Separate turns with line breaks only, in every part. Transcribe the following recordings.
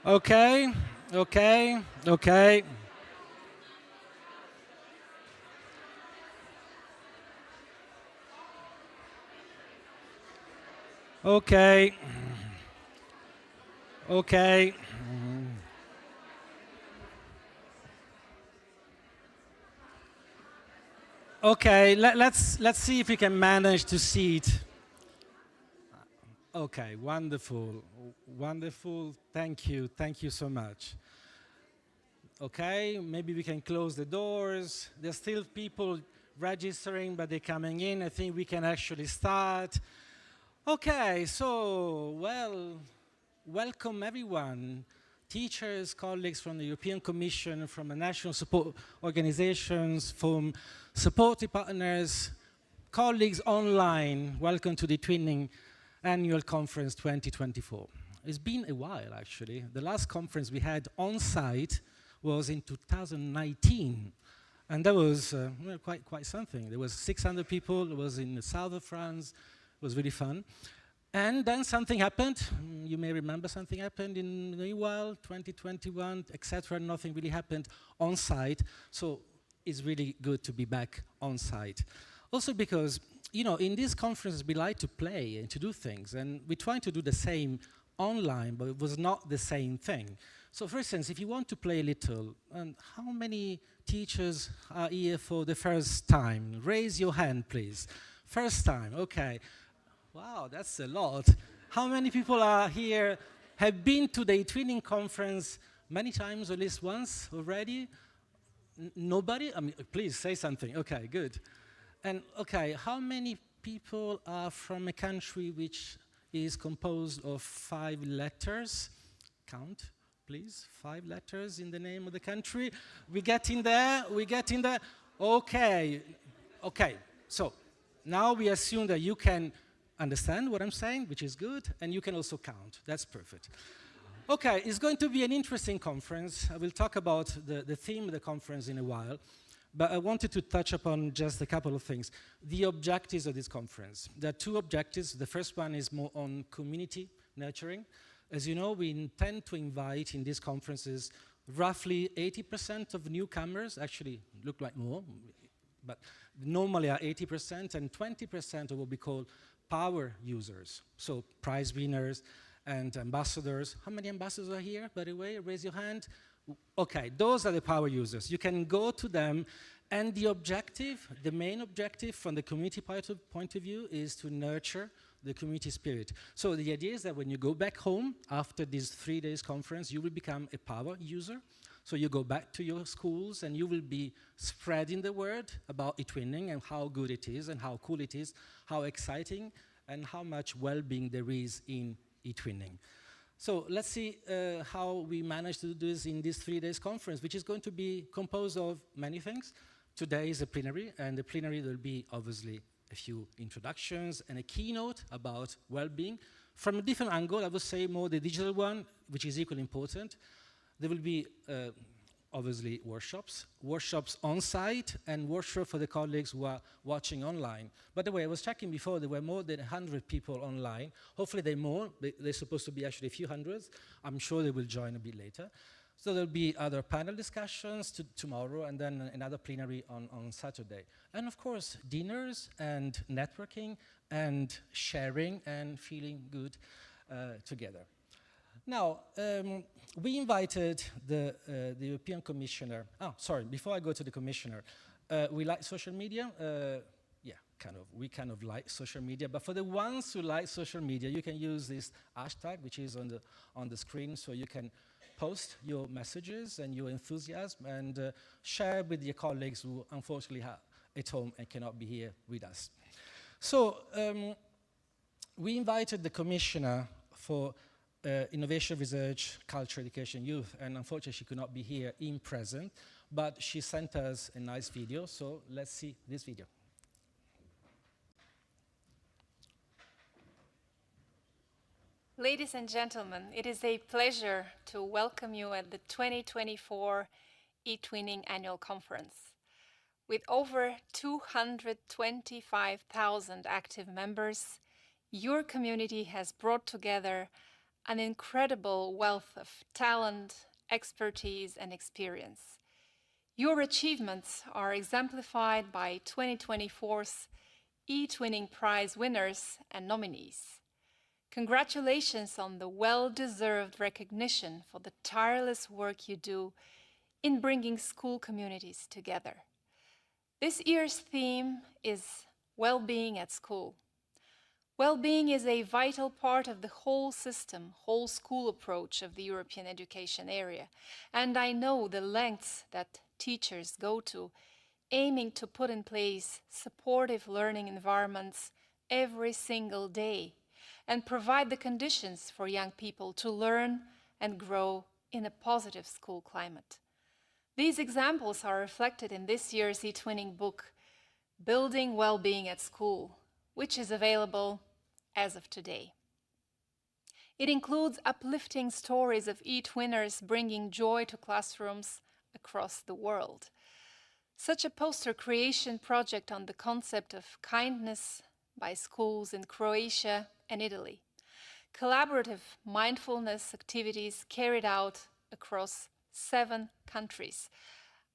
Okay, okay, okay, okay, okay, okay. Let's see if we can manage to see it. Okay, wonderful, wonderful. Thank you so much. Okay, maybe we can close the doors. There's still people registering, but they're coming in. I think we can actually start. Okay, so, well, welcome everyone. Teachers, colleagues from the European Commission, from the national support organizations, from supportive partners, colleagues online, welcome to the eTwinning Annual Conference 2024. It's been a while, actually. The last conference we had on-site was in 2019. And that was well, quite something. There was 600 people. It was in the south of France. It was really fun. And then something happened. You may remember something happened in the meanwhile, 2021, etc. Nothing really happened on site. So it's really good to be back on site. Also because, you know, in these conferences we like to play and to do things. And we're trying to do the same online, but it was not the same thing. So for instance, if you want to play a little, how many teachers are here for the first time? Raise your hand, please. First time, okay. Wow, that's a lot. How many people are here, have been to the eTwinning conference many times, or at least once already? Nobody? I mean, please say something. Okay, good. And okay, how many people are from a country which is composed of 5 letters? Count, please. 5 letters in the name of the country. We get in there, we get in there. Okay, okay. So now we assume that you can understand what I'm saying, which is good, and you can also count. That's perfect. Okay, it's going to be an interesting conference. I will talk about the theme of the conference in a while, but I wanted to touch upon just a couple of things. The objectives of this conference. There are 2 objectives. The first one is more on community nurturing. As you know, we intend to invite in these conferences roughly 80% of newcomers, actually look like more, but normally are 80%, and 20% of what we call power users, so prize winners and ambassadors. How many ambassadors are here, by the way? Raise your hand. Okay, those are the power users. You can go to them, and the objective, the main objective from the community point of view is to nurture the community spirit. So the idea is that when you go back home after this 3 days conference, you will become a power user. So you go back to your schools and you will be spreading the word about eTwinning and how good it is and how cool it is, how exciting and how much well-being there is in eTwinning. So let's see how we manage to do this in this 3 days conference, which is going to be composed of many things. Today is a plenary, and the plenary will be obviously a few introductions and a keynote about well-being. From a different angle, I would say more the digital one, which is equally important. There will be obviously workshops on site, and workshops for the colleagues who are watching online. By the way, I was checking before, there were more than 100 people online. Hopefully they're more. They're supposed to be actually a few hundreds. I'm sure they will join a bit later. So there'll be other panel discussions tomorrow, and then another plenary on Saturday. And of course, dinners and networking and sharing and feeling good together. Now, we invited the European Commissioner. Oh, sorry, before I go to the Commissioner, we like social media. Yeah, kind of. We kind of like social media. But for the ones who like social media, you can use this hashtag, which is on the screen, so you can post your messages and your enthusiasm and share with your colleagues who unfortunately are at home and cannot be here with us. So we invited the Commissioner for Innovation, Research, Culture, Education, Youth, and unfortunately she could not be here in present, but she sent us a nice video, so let's see this video.
Ladies and gentlemen, it is a pleasure to welcome you at the 2024 eTwinning Annual Conference. With over 225,000 active members, your community has brought together an incredible wealth of talent, expertise, and experience. Your achievements are exemplified by 2024's eTwinning Prize winners and nominees. Congratulations on the well-deserved recognition for the tireless work you do in bringing school communities together. This year's theme is Wellbeing at School. Well-being is a vital part of the whole system, whole school approach of the European education area, and I know the lengths that teachers go to, aiming to put in place supportive learning environments every single day and provide the conditions for young people to learn and grow in a positive school climate. These examples are reflected in this year's eTwinning book, Building Wellbeing at School, which is available as of today. It includes uplifting stories of eTwinners bringing joy to classrooms across the world. Such a poster creation project on the concept of kindness by schools in Croatia and Italy. Collaborative mindfulness activities carried out across 7 countries.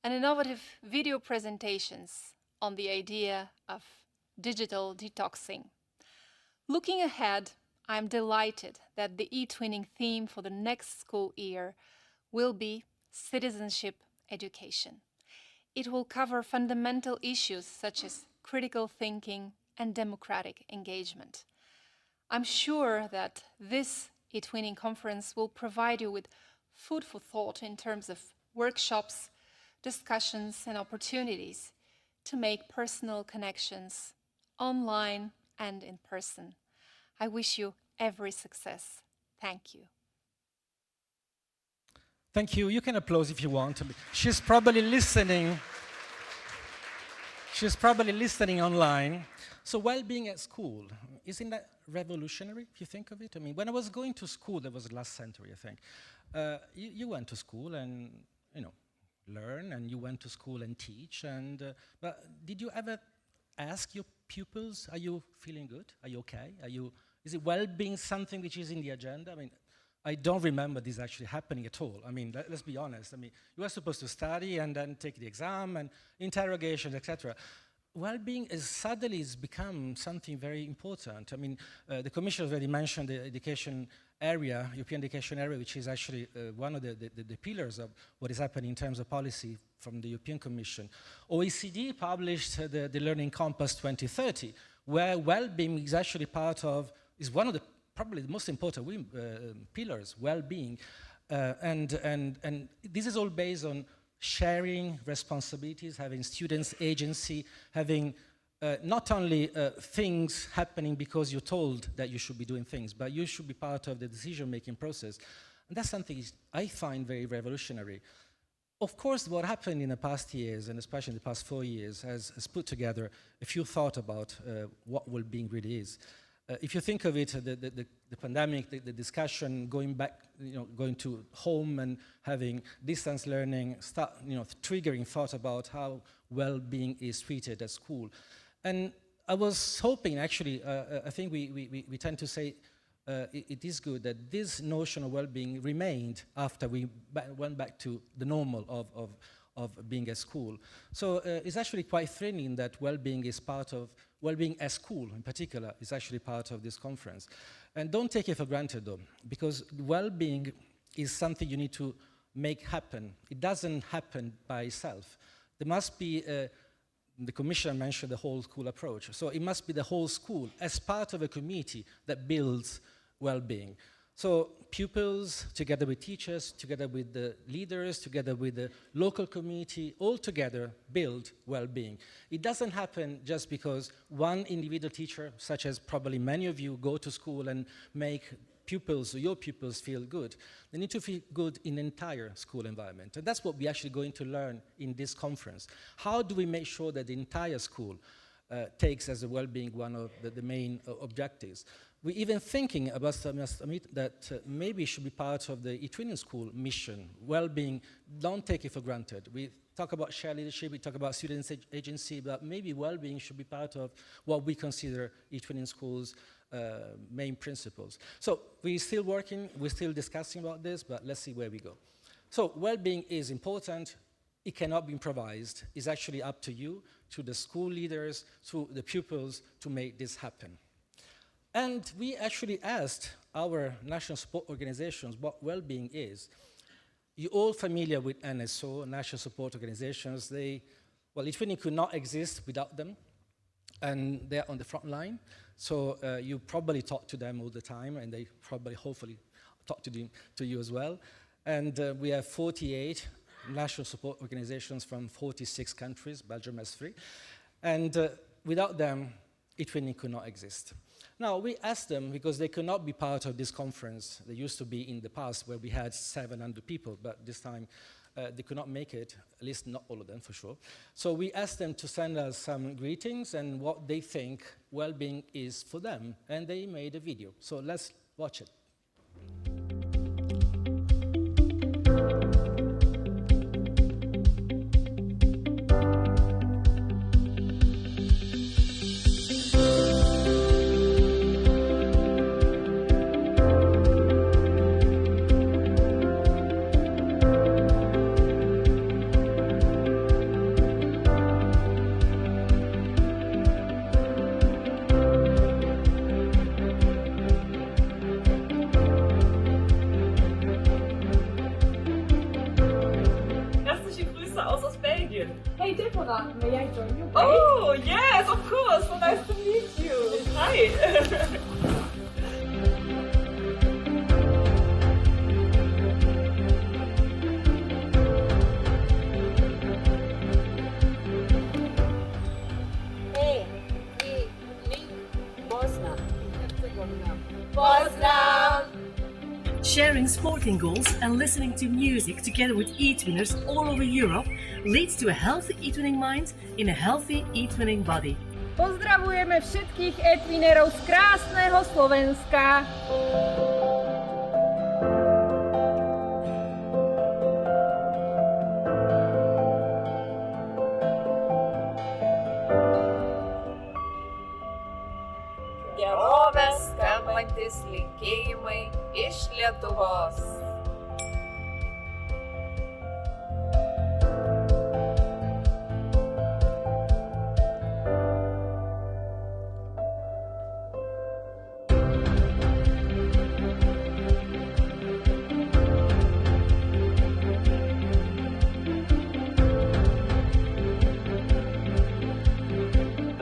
And innovative video presentations on the idea of digital detoxing. Looking ahead, I'm delighted that the eTwinning theme for the next school year will be citizenship education. It will cover fundamental issues such as critical thinking and democratic engagement. I'm sure that this eTwinning conference will provide you with food for thought in terms of workshops, discussions, and opportunities to make personal connections online and in person. I wish you every success. Thank you.
Thank you. You can applaud if you want. She's probably listening. She's probably listening online. So well-being at school, isn't that revolutionary if you think of it? I mean, when I was going to school, that was last century, I think. You went to school and, learn, and you went to school and teach. But did you ever ask your pupils, are you feeling good? Are you okay? Is it well-being something which is in the agenda? I mean, I don't remember this actually happening at all. I mean, let's be honest. I mean, you were supposed to study and then take the exam and interrogations, etc. Well-being suddenly has become something very important. I mean, the Commission already mentioned the education area, European education area, which is actually one of the pillars of what is happening in terms of policy from the European Commission. OECD published the Learning Compass 2030, where well-being is actually is one of the probably the most important pillars, well-being. And this is all based on sharing responsibilities, having students' agency, having not only things happening because you're told that you should be doing things, but you should be part of the decision-making process. And that's something I find very revolutionary. Of course, what happened in the past years, and especially in the past 4 years, has put together a few thoughts about what well-being really is. If you think of it, the pandemic, the discussion, going back, going to home and having distance learning, triggering thought about how well-being is treated at school. And I was hoping, actually, I think we tend to say it is good that this notion of well-being remained after we went back to the normal of being at school. So it's actually quite thrilling that well-being is part of, well-being at school in particular is actually part of this conference. And don't take it for granted though, because well-being is something you need to make happen. It doesn't happen by itself. There must be, the Commission mentioned the whole school approach, so it must be the whole school as part of a community that builds well-being. So pupils, together with teachers, together with the leaders, together with the local community, all together build well-being. It doesn't happen just because one individual teacher, such as probably many of you, go to school and make pupils, or your pupils, feel good. They need to feel good in the entire school environment. And that's what we're actually going to learn in this conference. How do we make sure that the entire school takes as a well-being one of the main objectives? We're even thinking about that maybe it should be part of the eTwinning School mission. Well-being, don't take it for granted. We talk about shared leadership, we talk about students' agency, but maybe well-being should be part of what we consider eTwinning Schools main principles. So we're still working, we're still discussing about this, but let's see where we go. So well-being is important. It cannot be improvised. It's actually up to you, to the school leaders, to the pupils to make this happen. And we actually asked our national support organizations what well-being is. You're all familiar with NSO, National Support Organizations. Well, eTwinning could not exist without them, and they're on the front line. So you probably talk to them all the time, and they probably, hopefully, talk to you as well. And we have 48 national support organizations from 46 countries. Belgium has 3. And without them, eTwinning could not exist. Now, we asked them, because they could not be part of this conference. They used to be in the past where we had 700 people, but this time they could not make it, at least not all of them for sure. So we asked them to send us some greetings and what they think well-being is for them, and they made a video. So let's watch it.
May I join you?
Oh, yes, of course. So nice to meet you. Hi.
Hey, link Pozdrav. Pozdrav.
Sharing sporting goals and listening to music together with eTwinners all over Europe leads to a healthy eTwinning mind in a healthy eTwinning body.
Pozdravujeme všetkých eTwinnerov z krásneho Slovenska.
Gerovės skambantis linkėjimai iš Lietuvos.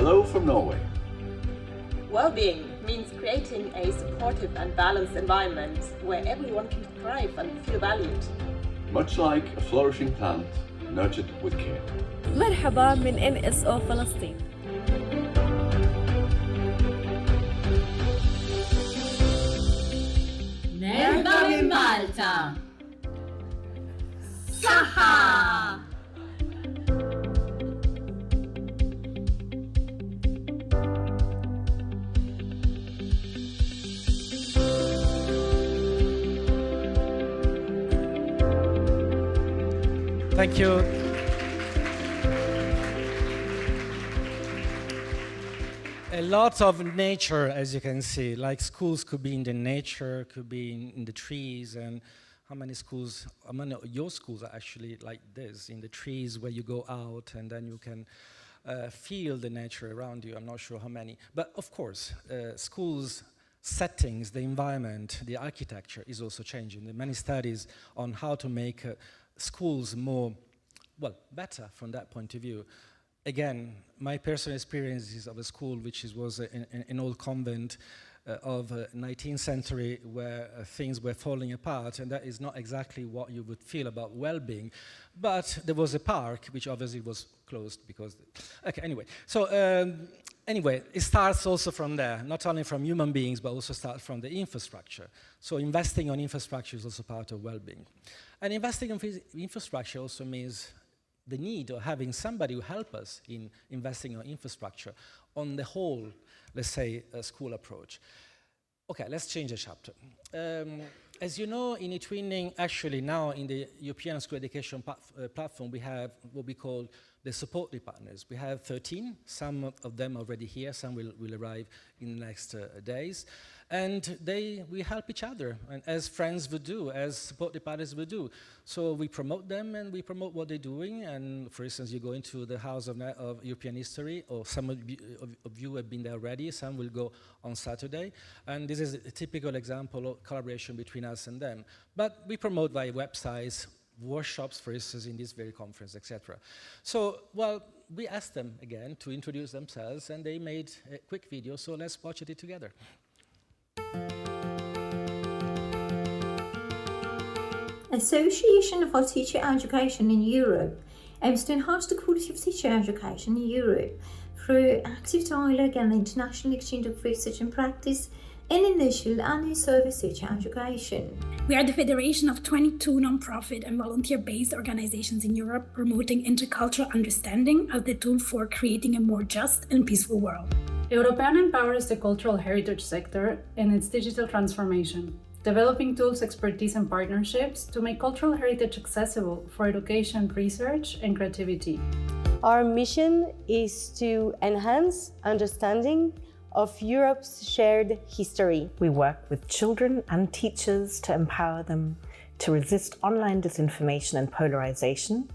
Hello from Norway.
Wellbeing means creating a supportive and balanced environment where everyone can thrive and feel valued.
Much like a flourishing plant nurtured with care.
مرحبا من NSO فلسطين.
Merda min Malta. Saha.
Thank you. A lot of nature, as you can see, like schools could be in the nature, could be in the trees, and how many of your schools are actually like this, in the trees where you go out and then you can feel the nature around you. I'm not sure how many. But of course, schools settings, the environment, the architecture is also changing. There are many studies on how to make schools more, well, better from that point of view. Again, my personal experience is of a school which was an old convent of 19th century where things were falling apart, and that is not exactly what you would feel about well-being. But there was a park, which obviously was closed because... Okay, anyway. So, anyway, it starts also from there, not only from human beings, but also start from the infrastructure. So investing on infrastructure is also part of well-being. And investing in infrastructure also means the need of having somebody who help us in investing in infrastructure on the whole, let's say, school approach. Okay, let's change the chapter. As you know, in eTwinning, actually now in the European School Education platform, we have what we call the supportive partners. We have 13, some of them already here, some will arrive in the next days. And we help each other, and as friends would do, as supportive partners would do. So we promote them and we promote what they're doing. And for instance, you go into the House of European History, or some of you have been there already, some will go on Saturday. And this is a typical example of collaboration between us and them. But we promote via websites, workshops, for instance, in this very conference, etc. So, well, we asked them again to introduce themselves, and they made a quick video, so let's watch it together.
Association for Teacher Education in Europe aims to enhance the quality of teacher education in Europe through active dialogue and international exchange of research and practice in initial and in-service teacher education.
We are the federation of 22 non-profit and volunteer-based organizations in Europe promoting intercultural understanding as the tool for creating a more just and peaceful world.
European empowers the cultural heritage sector in its digital transformation, developing tools, expertise, and partnerships to make cultural heritage accessible for education, research, and creativity.
Our mission is to enhance understanding of Europe's shared history.
We work with children and teachers to empower them to resist online disinformation and polarization,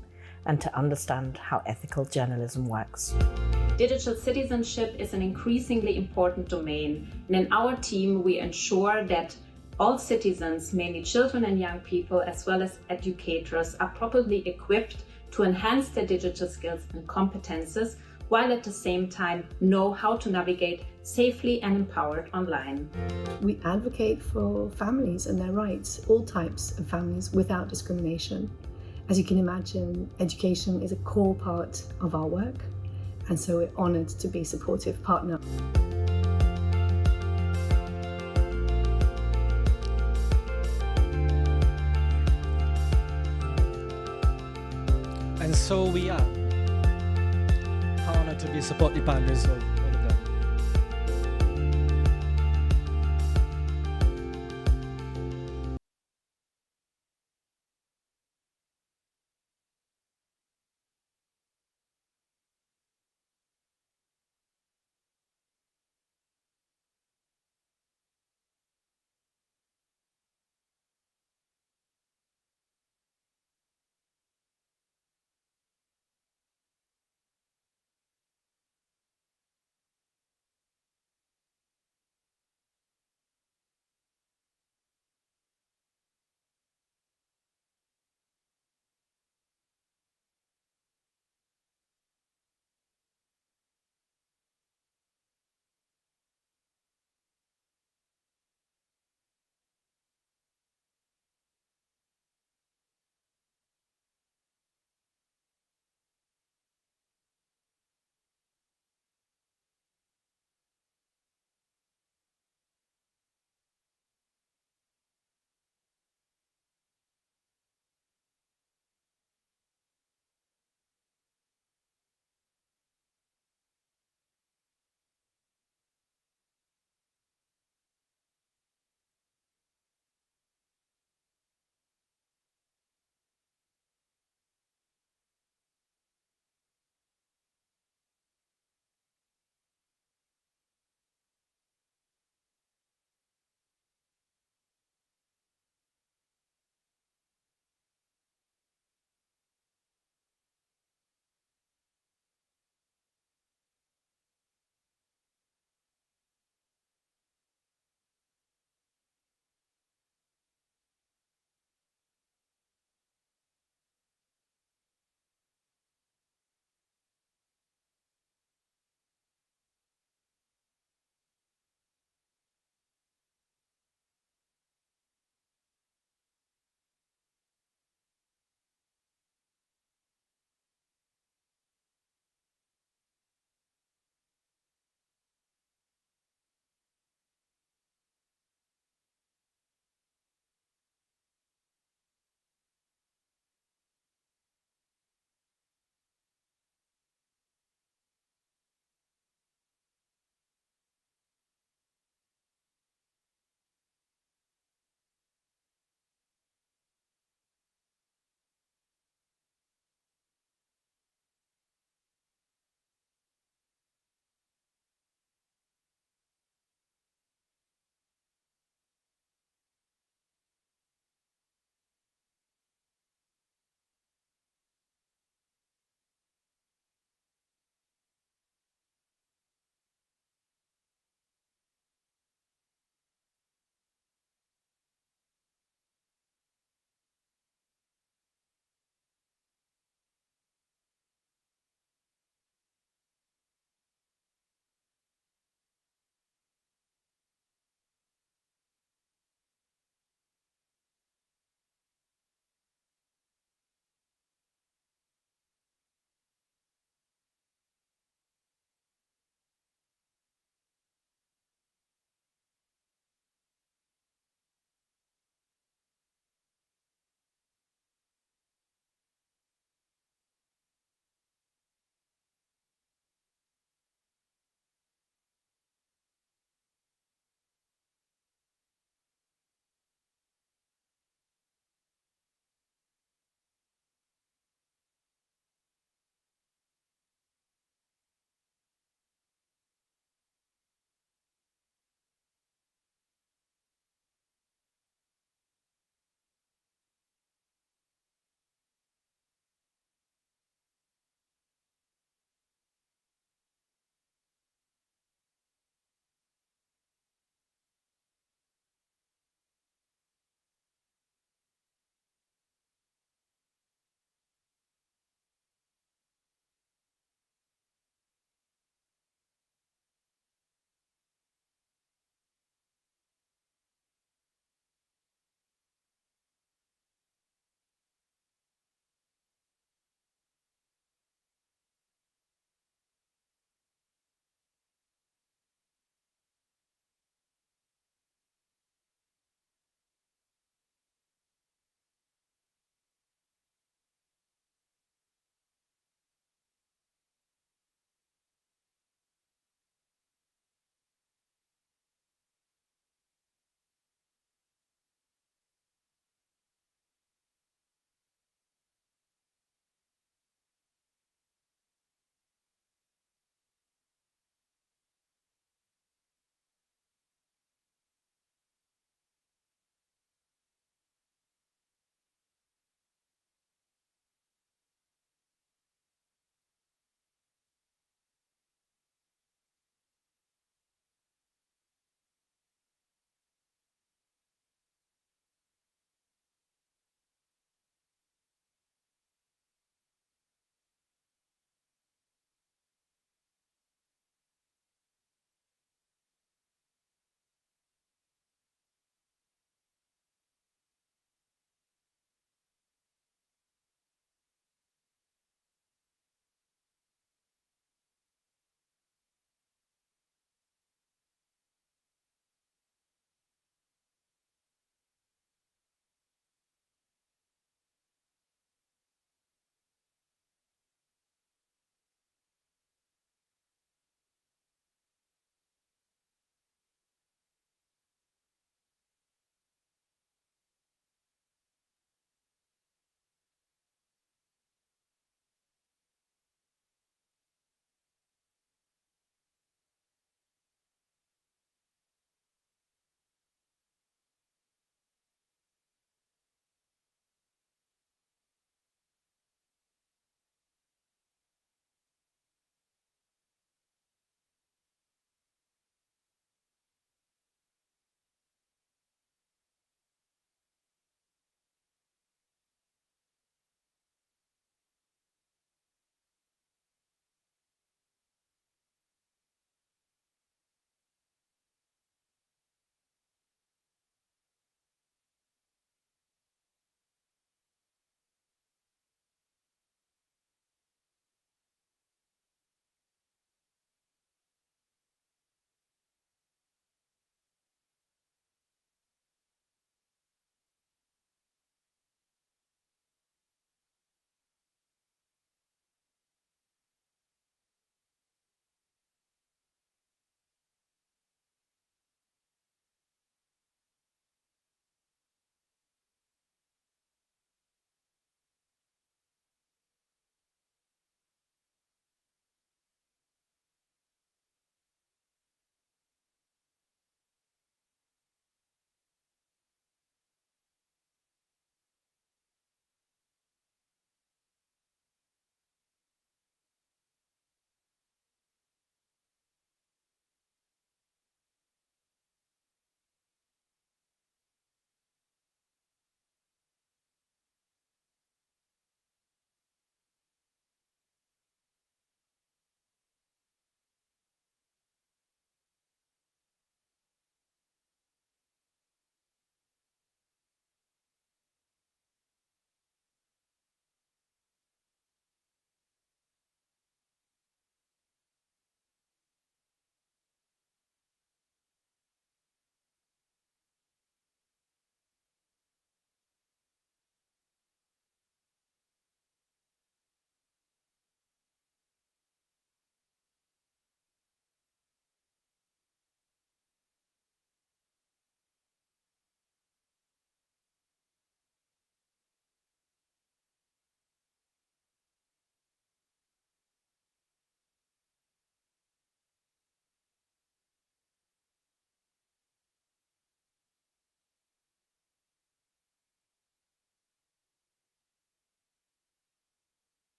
and to understand how ethical journalism works.
Digital citizenship is an increasingly important domain, and in our team we ensure that all citizens, mainly children and young people, as well as educators, are properly equipped to enhance their digital skills and competences, while at the same time know how to navigate safely and empowered online.
We advocate for families and their rights, all types of families, without discrimination. As you can imagine, education is a core part of our work, and so we're honoured to be a supportive partner.
And so we are honored to be supportive partners of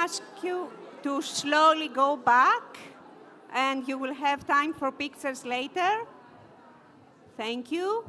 ask you to slowly go back, and you will have time for pictures later. Thank you.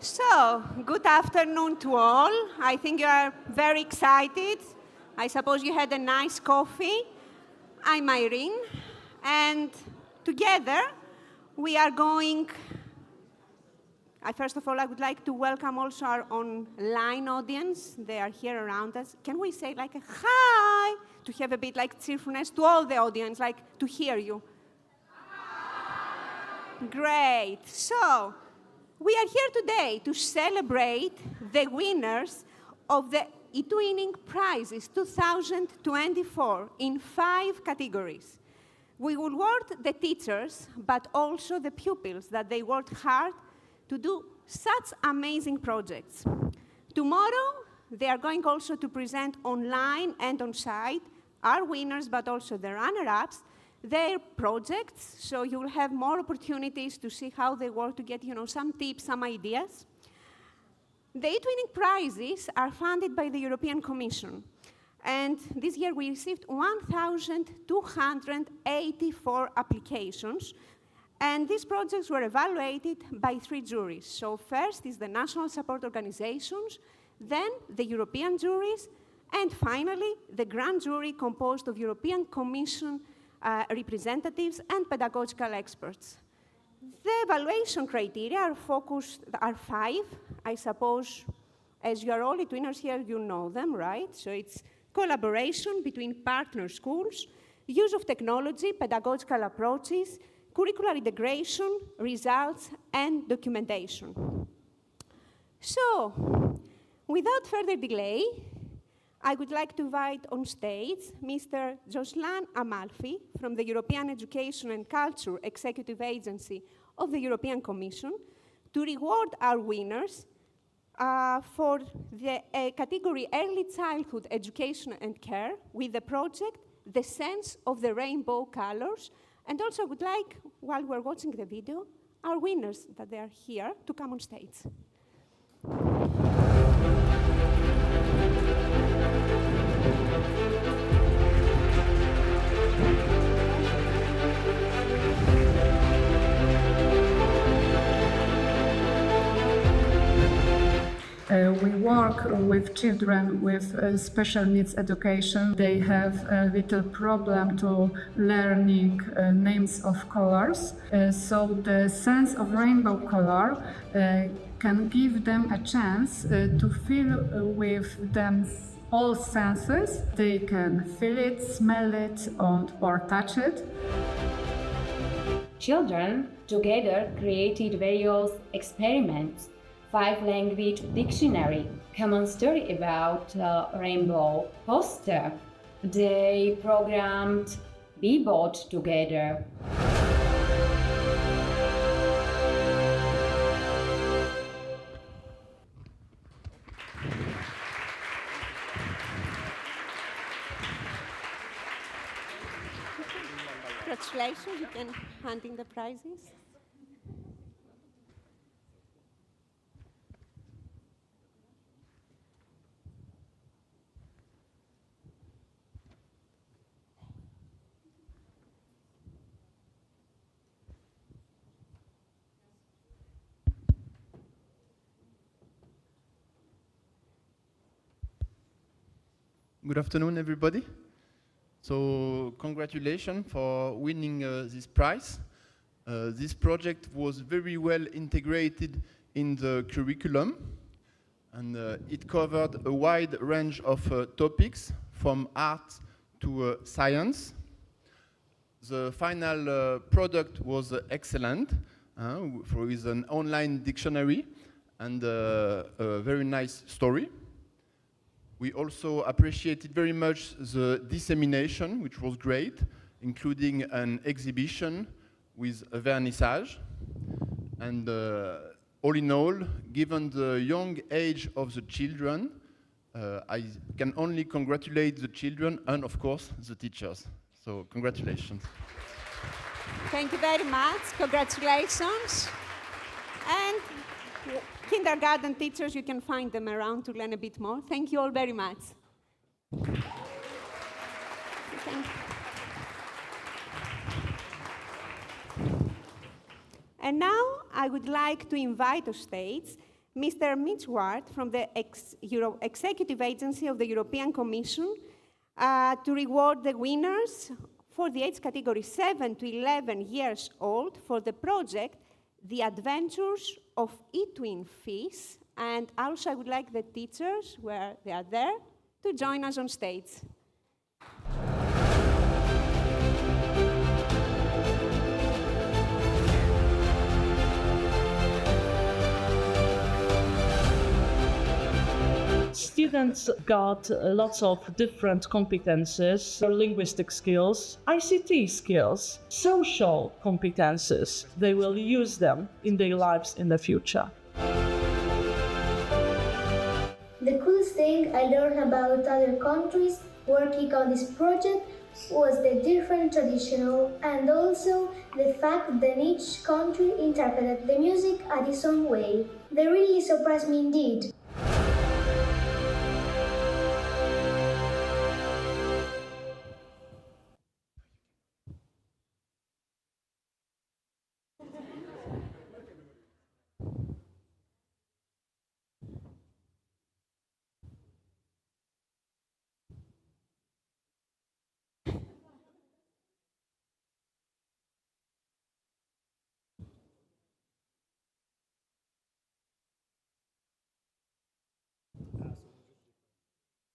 So, good afternoon to all. I think you are very excited. I suppose you had a nice coffee. I'm Irene, and together we are going... First of all, I would like to welcome also our online audience. They are here around us. Can we say like a hi, to have a bit like cheerfulness to all the audience, like to hear you? Great. So, we are here today to celebrate the winners of the eTwinning Prizes 2024 in 5 categories. We will award the teachers, but also the pupils that they worked hard to do such amazing projects. Tomorrow, they are going also to present online and on-site our winners, but also the runner-ups, their projects, so you will have more opportunities to see how they work to get, some tips, some ideas. The eTwinning Prizes are funded by the European Commission, and this year we received 1,284 applications, and these projects were evaluated by 3 juries. So first is the national support organizations, then the European juries, and finally the grand jury composed of European Commission representatives and pedagogical experts. The evaluation criteria are 5. I suppose, as you are all eTwinners here, you know them, right? So it's collaboration between partner schools, use of technology, pedagogical approaches, curricular integration, results, and documentation. So, without further delay, I would like to invite on stage Mr. Joslan Amalfi from the European Education and Culture Executive Agency of the European Commission to reward our winners for the category Early Childhood Education and Care with the project The Sense of the Rainbow Colors. And also would like, while we're watching the video, our winners that they are here to come on stage.
We work with children with special needs education. They have a little problem to learning names of colors. So the sense of rainbow color can give them a chance to feel with all senses. They can feel it, smell it, or touch it.
Children together created various experiments, 5-language dictionary, common story about rainbow poster. They programmed Bebot together.
Congratulations, you can hand in the prizes.
Good afternoon, everybody. So, congratulations for winning this prize. This project was very well integrated in the curriculum, and it covered a wide range of topics, from art to science. The final product was excellent, with an online dictionary and a very nice story. We also appreciated very much the dissemination, which was great, including an exhibition with a vernissage. And all in all, given the young age of the children, I can only congratulate the children and, of course, the teachers. So, congratulations.
Thank you very much. Congratulations. And kindergarten teachers, you can find them around to learn a bit more. Thank you all very much. Thank you. And now I would like to invite on stage Mr. Mitch Ward from the Executive Agency of the European Commission to reward the winners for the age category 7 to 11 years old for the project The Adventures of eTwin Fish. And also I would like the teachers, where they are there, to join us on stage.
Students got lots of different competences, linguistic skills, ICT skills, social competences. They will use them in their lives in the future.
The coolest thing I learned about other countries working on this project was the different traditional and also the fact that each country interpreted the music at its own way. They really surprised me indeed.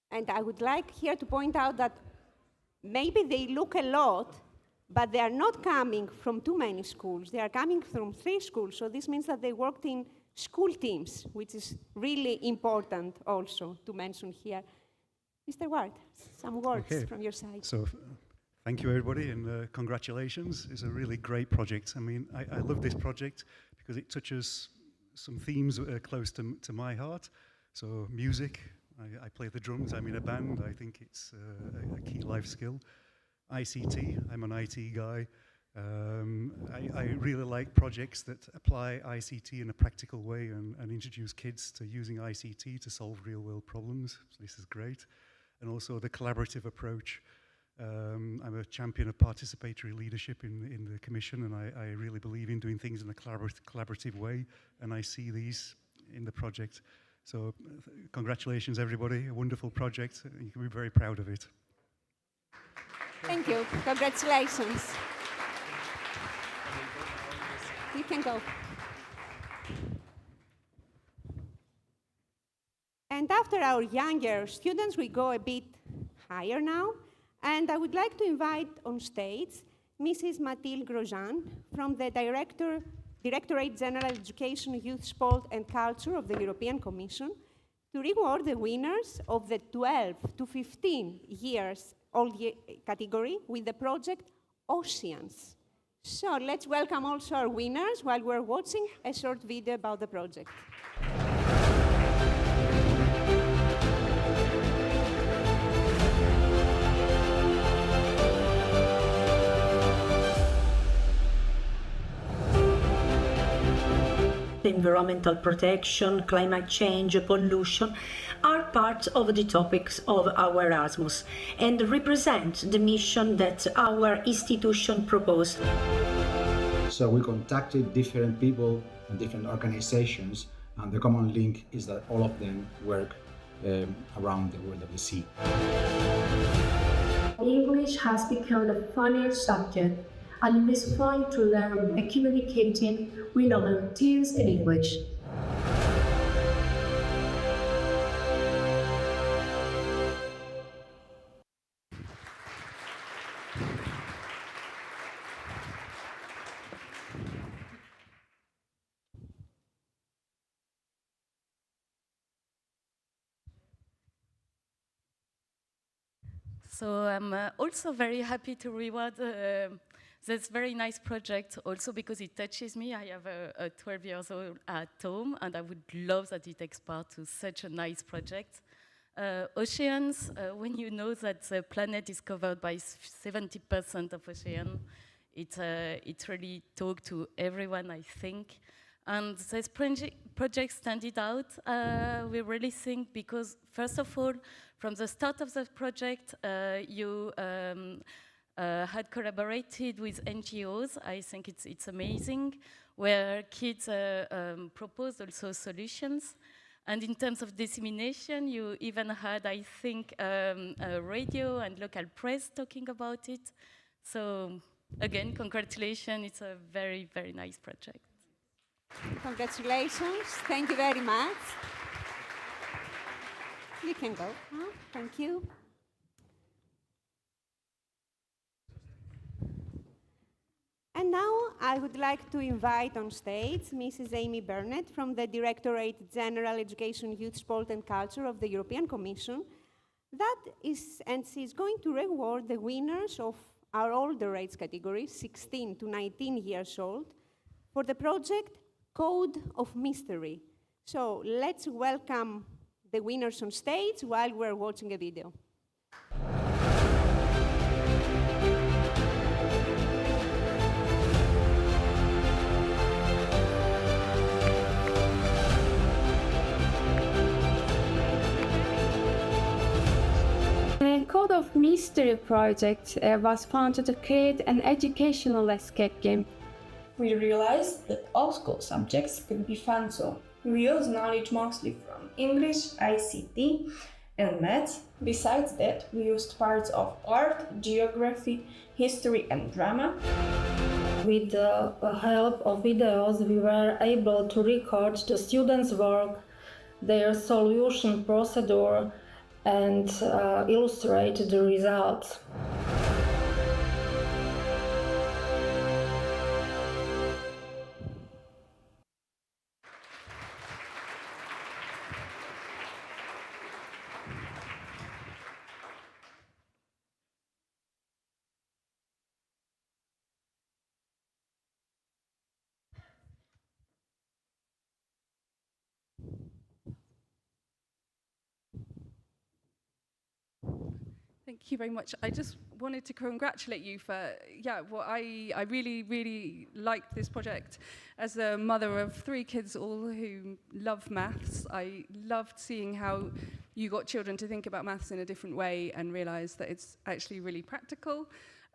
And I would like here to point out that maybe they look a lot, but they are not coming from too many schools. They are coming from 3 schools, so this means that they worked in school teams, which is really important also to mention here. Mr. Ward, some words from your side.
So, thank you everybody, and congratulations. It's a really great project. I mean, I love this project because it touches some themes close to my heart. So, music. I play the drums, I'm in a band, I think it's a key life skill. ICT, I'm an IT guy. I really like projects that apply ICT in a practical way and introduce kids to using ICT to solve real-world problems. So this is great. And also the collaborative approach. I'm a champion of participatory leadership in the Commission, and I really believe in doing things in a collaborative way, and I see these in the project. So congratulations, everybody. A wonderful project. You can be very proud of it.
Thank you. Congratulations. You can go. And after after our younger students, we go a bit higher now. And I would like to invite on stage Mrs. Mathilde Grosjean from the Directorate General Education, Youth, Sport and Culture of the European Commission to reward the winners of the 12 to 15 years old category with the project Oceans. So let's welcome also our winners while we're watching a short video about the project.
Environmental protection, climate change, pollution are part of the topics of our Erasmus and represent the mission that our institution proposed.
So we contacted different people and different organizations, and the common link is that all of them work around the world of the sea.
English has become a funnier subject, and it is fun to learn by communicating with other teams in English.
So I'm also very happy to reward this very nice project, also because it touches me. I have a 12 years old at home, and I would love that he takes part to such a nice project. Oceans, when you know that the planet is covered by 70% of ocean, it really talks to everyone, I think. And this project stands out, we really think, because first of all, from the start of the project, you had collaborated with NGOs. I think it's amazing, where kids proposed also solutions. And in terms of dissemination, you even had, I think, radio and local press talking about it. So again, congratulations. It's a very, very nice project.
Congratulations. Thank you very much. You can go. Thank you. And now I would like to invite on stage Mrs. Amy Burnett from the Directorate General Education, Youth, Sport and Culture of the European Commission. And she's going to reward the winners of our older age category, 16 to 19 years old, for the project Code of Mystery. So let's welcome the winners on stage while we're watching a video.
The Code of Mystery project was founded to create an educational escape game.
We realized that all school subjects could be fun, so we use knowledge mostly from English, ICT, and math. Besides that, we used parts of art, geography, history, and drama.
With the help of videos, we were able to record the students' work, their solution procedure, and illustrate the results.
Thank you very much. I just wanted to congratulate you for, I really, really liked this project. As a mother of 3 kids all who love maths, I loved seeing how you got children to think about maths in a different way and realize that it's actually really practical.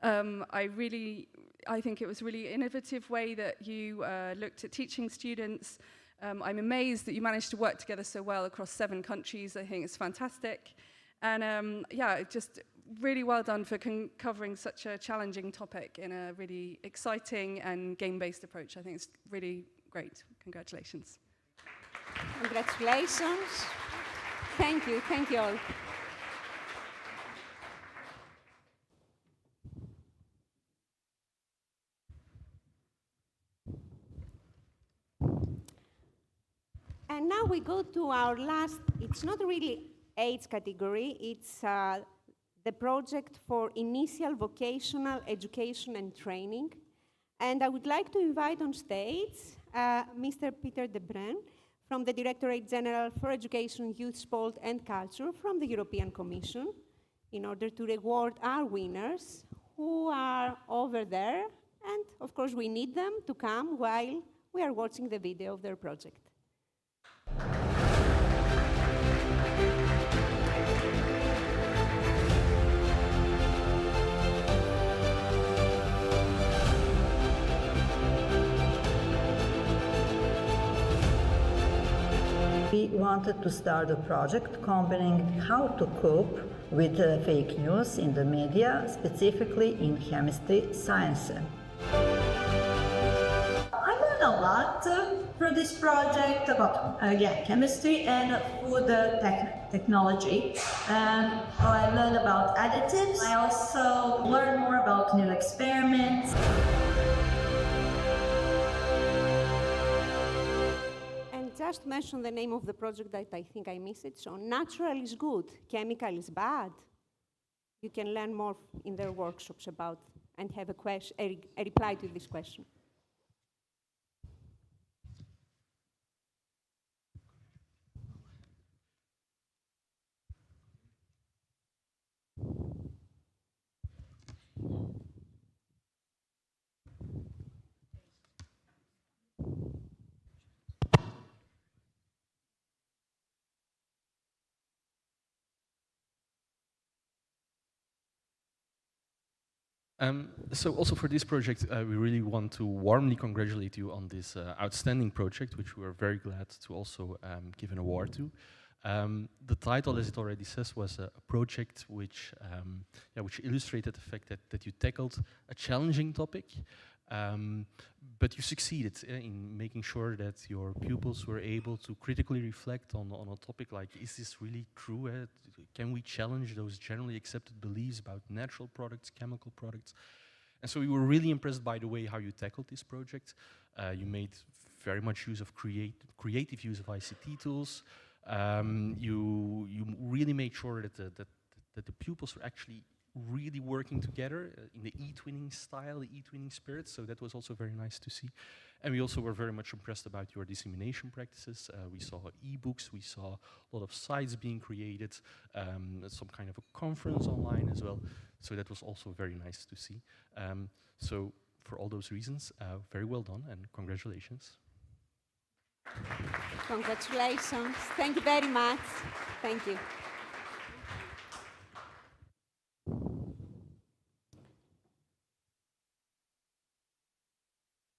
I think it was a really innovative way that you looked at teaching students. I'm amazed that you managed to work together so well across 7 countries. I think it's fantastic. And just really well done for covering such a challenging topic in a really exciting and game-based approach. I think it's really great. Congratulations.
Congratulations. Thank you all. And now we go to our last, it's not really age category, it's the project for initial vocational education and training. And I would like to invite on stage Mr. Peter De Bruin from the Directorate General for Education, Youth, Sport and Culture from the European Commission in order to reward our winners who are over there. And of course, we need them to come while we are watching the video of their project.
We wanted to start a project combining how to cope with fake news in the media, specifically in chemistry science.
I learned a lot through this project about chemistry and food technology. I learned about additives. I also learned more about new experiments.
Just mention the name of the project that I think I missed it. So natural is good, chemical is bad. You can learn more in their workshops about and have a question, a reply to this question.
So also for this project, we really want to warmly congratulate you on this outstanding project, which we are very glad to also give an award to. The title, as it already says, was a project which illustrated the fact that you tackled a challenging topic, but you succeeded in making sure that your pupils were able to critically reflect on a topic like, is this really true? Can we challenge those generally accepted beliefs about natural products, chemical products? And so we were really impressed by the way how you tackled this project. You made very much use of creative use of ICT tools. You really made sure that the pupils were actually really working together in the eTwinning style, the eTwinning spirit, so that was also very nice to see. And we also were very much impressed about your dissemination practices. We saw e-books, we saw a lot of sites being created, some kind of a conference online as well, so that was also very nice to see. So for all those reasons, very well done and congratulations.
Congratulations. Thank you very much. Thank you.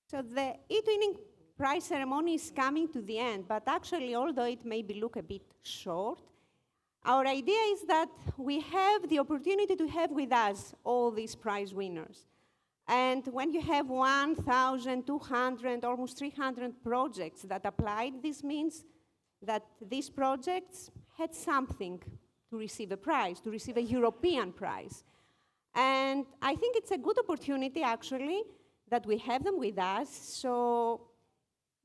So the eTwinning prize ceremony is coming to the end, but actually, although it may look a bit short, our idea is that we have the opportunity to have with us all these prize winners. And when you have 1,200, almost 300 projects that applied, this means that these projects had something to receive a prize, to receive a European prize. And I think it's a good opportunity, actually, that we have them with us, so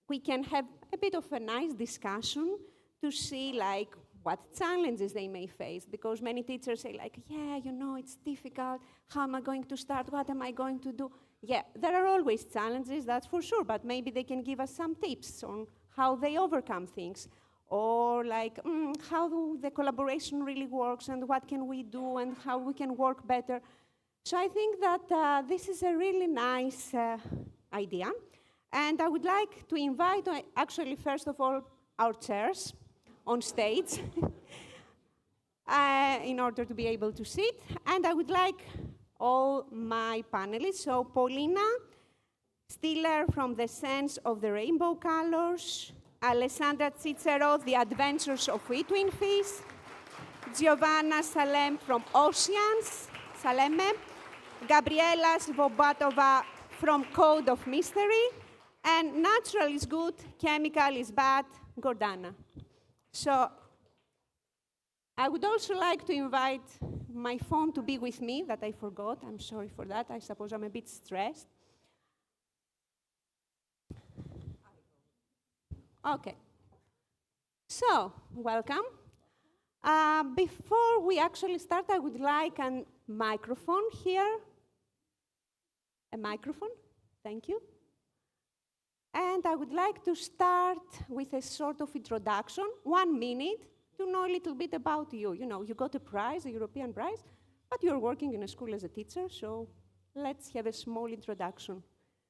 we can have a bit of a nice discussion to see, like, what challenges they may face, because many teachers say, like, yeah, you know, it's difficult, how am I going to start, what am I going to do? Yeah, there are always challenges, that's for sure, but maybe they can give us some tips on how they overcome things, or like, how the collaboration really works, and what can we do, and how we can work better. So I think that this is a really nice idea, and I would like to invite, actually, first of all, our chairs on stage in order to be able to sit. And I would like all my panelists, so Paulina Stiller from The Sense of the Rainbow Colors, Alessandra Cicero, The Adventures of eTwin Fish, Giovanna Salem from Oceans, Saleme, Gabriela Svobatova from Code of Mystery, and Natural is Good, Chemical is Bad, Gordana. So I would also like to invite my phone to be with me, that I forgot. I'm sorry for that. I suppose I'm a bit stressed. Okay. So, welcome. Before we actually start, I would like a microphone here. A microphone, thank you. And I would like to start with a sort of introduction, 1 minute, to know a little bit about you. You know, you got a prize, a European prize, but you're working in a school as a teacher, so let's have a small introduction.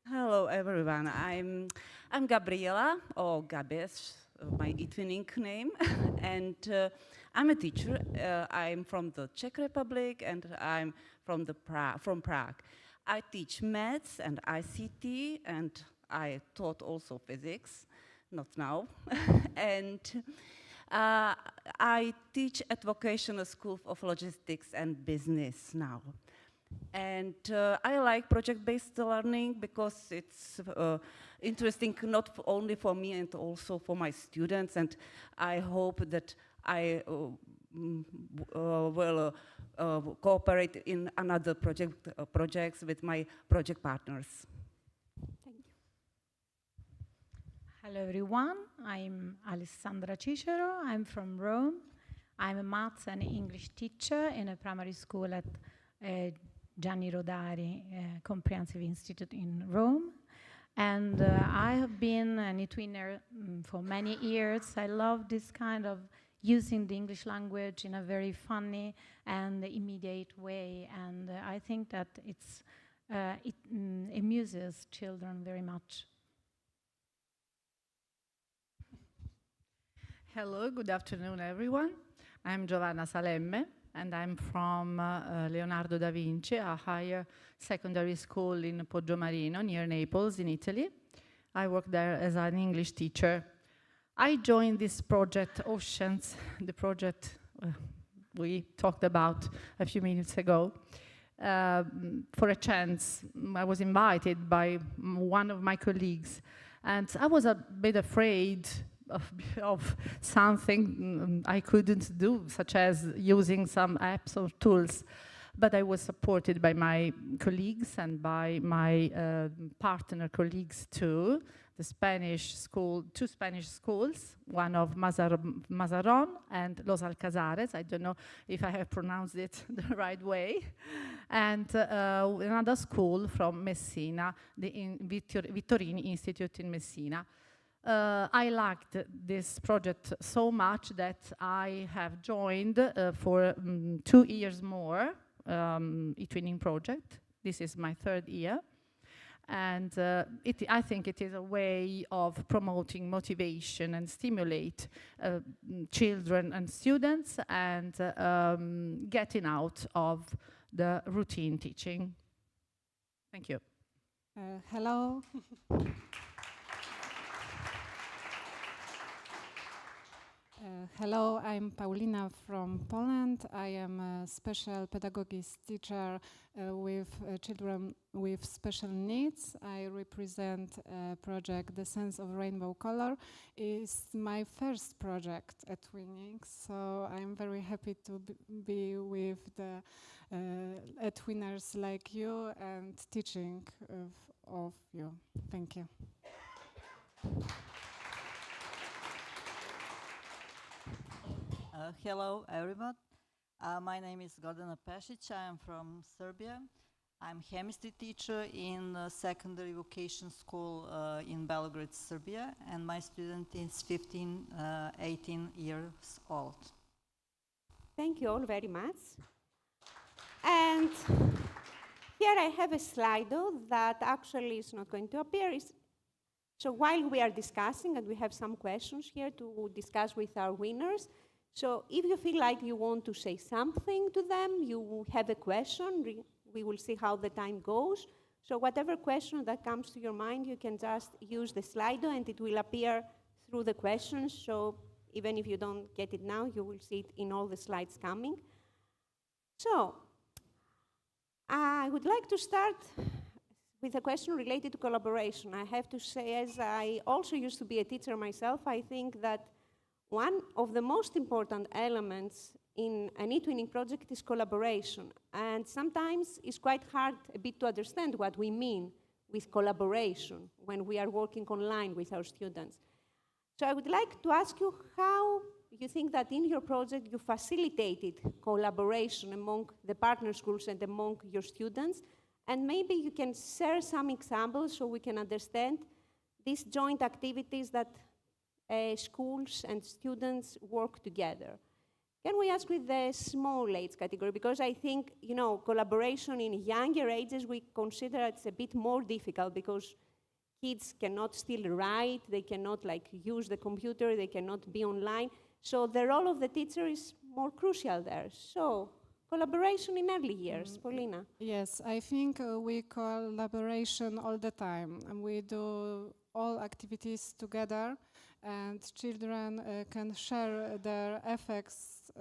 Hello, everyone. I'm Gabriela, or Gabes, my eTwinning name, and I'm a teacher. I'm from the Czech Republic, and I'm from Prague. I teach maths and ICT, and I taught also physics, not now. And I teach at Vocational School of Logistics and Business now. And I like project-based learning because it's interesting not only for me and also for my students, and I hope that I will cooperate in another projects with my project partners.
Thank you. Hello everyone, I'm Alessandra Cicero, I'm from Rome. I'm a maths and English teacher in a primary school at Gianni Rodari Comprehensive Institute in Rome. And I have been an eTwinner for many years. I love this kind of using the English language in a very funny and immediate way. And I think that it amuses children very much.
Hello, good afternoon, everyone. I'm Giovanna Salemme, and I'm from Leonardo da Vinci, a higher secondary school in Poggiomarino, near Naples, in Italy. I work there as an English teacher. I joined this project, Oceans, the project we talked about a few minutes ago, for a chance. I was invited by one of my colleagues, and I was a bit afraid of something I couldn't do, such as using some apps or tools. But I was supported by my colleagues and by my partner colleagues too, the Spanish school, 2 Spanish schools, one of Mazaron and Los Alcazares. I don't know if I have pronounced it the right way. And another school from Messina, the Vittorini Institute in Messina. I liked this project so much that I have joined for 2 years more eTwinning project. This is my 3rd year. And I think it is a way of promoting motivation and stimulate children and students and getting out of the routine teaching. Thank you.
Hello. Hello, I'm Paulina from Poland. I am a special pedagogics teacher with children with special needs. I represent a project, The Sense of Rainbow Color. It's my first project at eTwinning, so I'm very happy to be with the eTwinners like you and teaching of you. Thank you.
Hello, everyone. My name is Gordana Pešić. I am from Serbia. I'm chemistry teacher in a secondary vocation school in Belgrade, Serbia, and my student is 18 years old.
Thank you all very much. And here I have a Slido that actually is not going to appear. So while we are discussing, and we have some questions here to discuss with our winners, so if you feel like you want to say something to them, you have a question, we will see how the time goes. So whatever question that comes to your mind, you can just use the Slido and it will appear through the questions. So even if you don't get it now, you will see it in all the slides coming. So I would like to start with a question related to collaboration. I have to say, as I also used to be a teacher myself, I think that one of the most important elements in an eTwinning project is collaboration. And sometimes it's quite hard a bit to understand what we mean with collaboration when we are working online with our students. So I would like to ask you how you think that in your project you facilitated collaboration among the partner schools and among your students, and maybe you can share some examples so we can understand these joint activities that schools and students work together. Can we ask with the small age category? Because I think, you know, collaboration in younger ages, we consider it's a bit more difficult because kids cannot still write, they cannot use the computer, they cannot be online. So the role of the teacher is more crucial there. So collaboration in early years, Paulina.
Yes, I think we collaboration all the time, and we do all activities together, and children can share their effects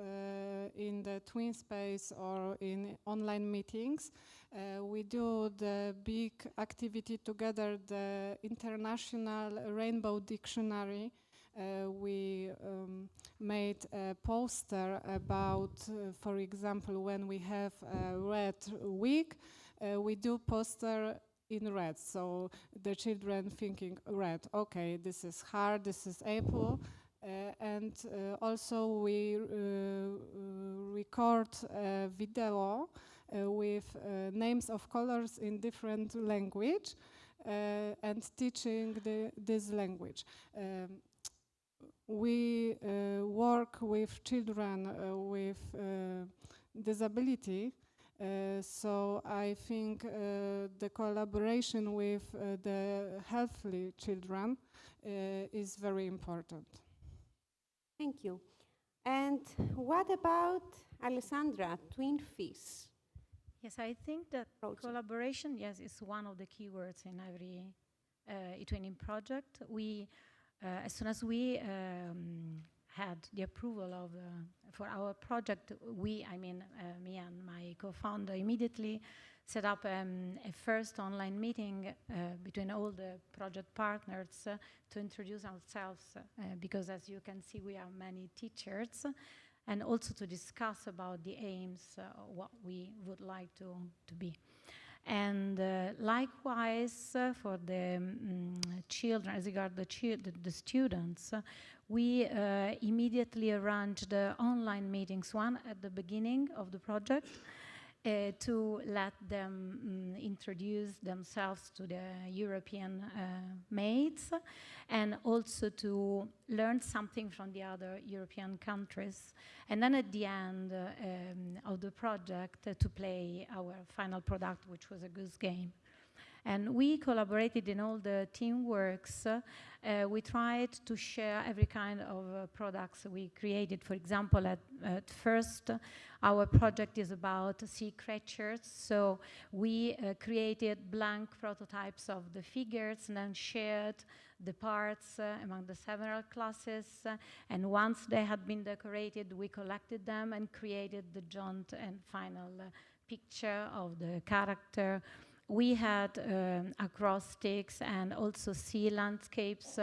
in the twin space or in online meetings. We do the big activity together, the International Rainbow Dictionary. We made a poster about, for example, when we have a red week, we do poster in red. So the children thinking red, okay, this is hard, this is April. And also we record a video with names of colors in different language and teaching this language. We work with children with disability, so I think the collaboration with the healthy children is very important.
Thank you. And what about Alessandra, Twin Fees?
Yes, I think that collaboration, yes, is one of the key words in every eTwinning project. We as soon as we had the approval of for our project, me and my co-founder immediately set up a first online meeting between all the project partners to introduce ourselves, because as you can see, we are many teachers, and also to discuss about the aims, what we would like to be. And likewise, for the children, as regards the students, we immediately arranged online meetings, one at the beginning of the project, to let them introduce themselves to the European mates, and also to learn something from the other European countries. And then at the end of the project, to play our final product, which was a goose game. And we collaborated in all the team works. We tried to share every kind of products we created. For example, at first, our project is about sea creatures. So we created blank prototypes of the figures and then shared the parts among the several classes. And once they had been decorated, we collected them and created the joint and final picture of the character. We had acrostics and also sea landscapes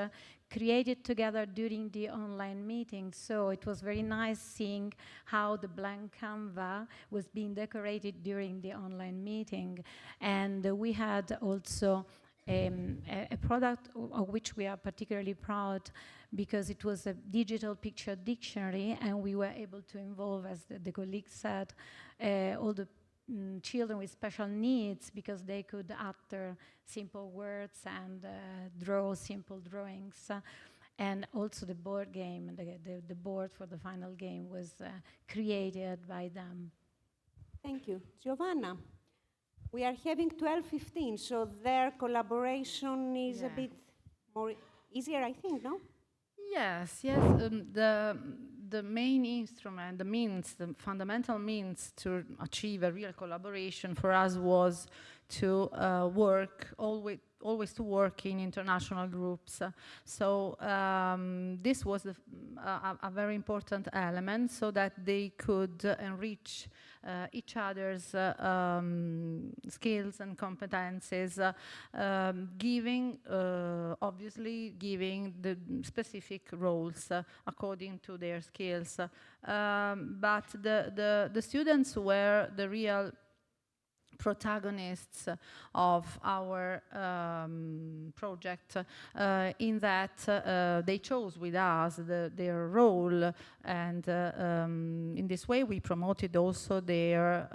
created together during the online meeting. So it was very nice seeing how the blank canvas was being decorated during the online meeting. And we had also a product of which we are particularly proud, because it was a digital picture dictionary, and we were able to involve, as the colleague said, all the children with special needs, because they could utter simple words and draw simple drawings. And also the board game, the board for the final game was created by them.
Thank you. Giovanna, we are having 12-15, so their collaboration is a bit more easier, I think, no?
Yes. The main instrument, the fundamental means to achieve a real collaboration for us was to always to work in international groups. So this was a very important element, so that they could enrich each other's skills and competencies, obviously giving the specific roles according to their skills. But the students were the real protagonists of our project, in that they chose with us their role, and in this way we promoted also their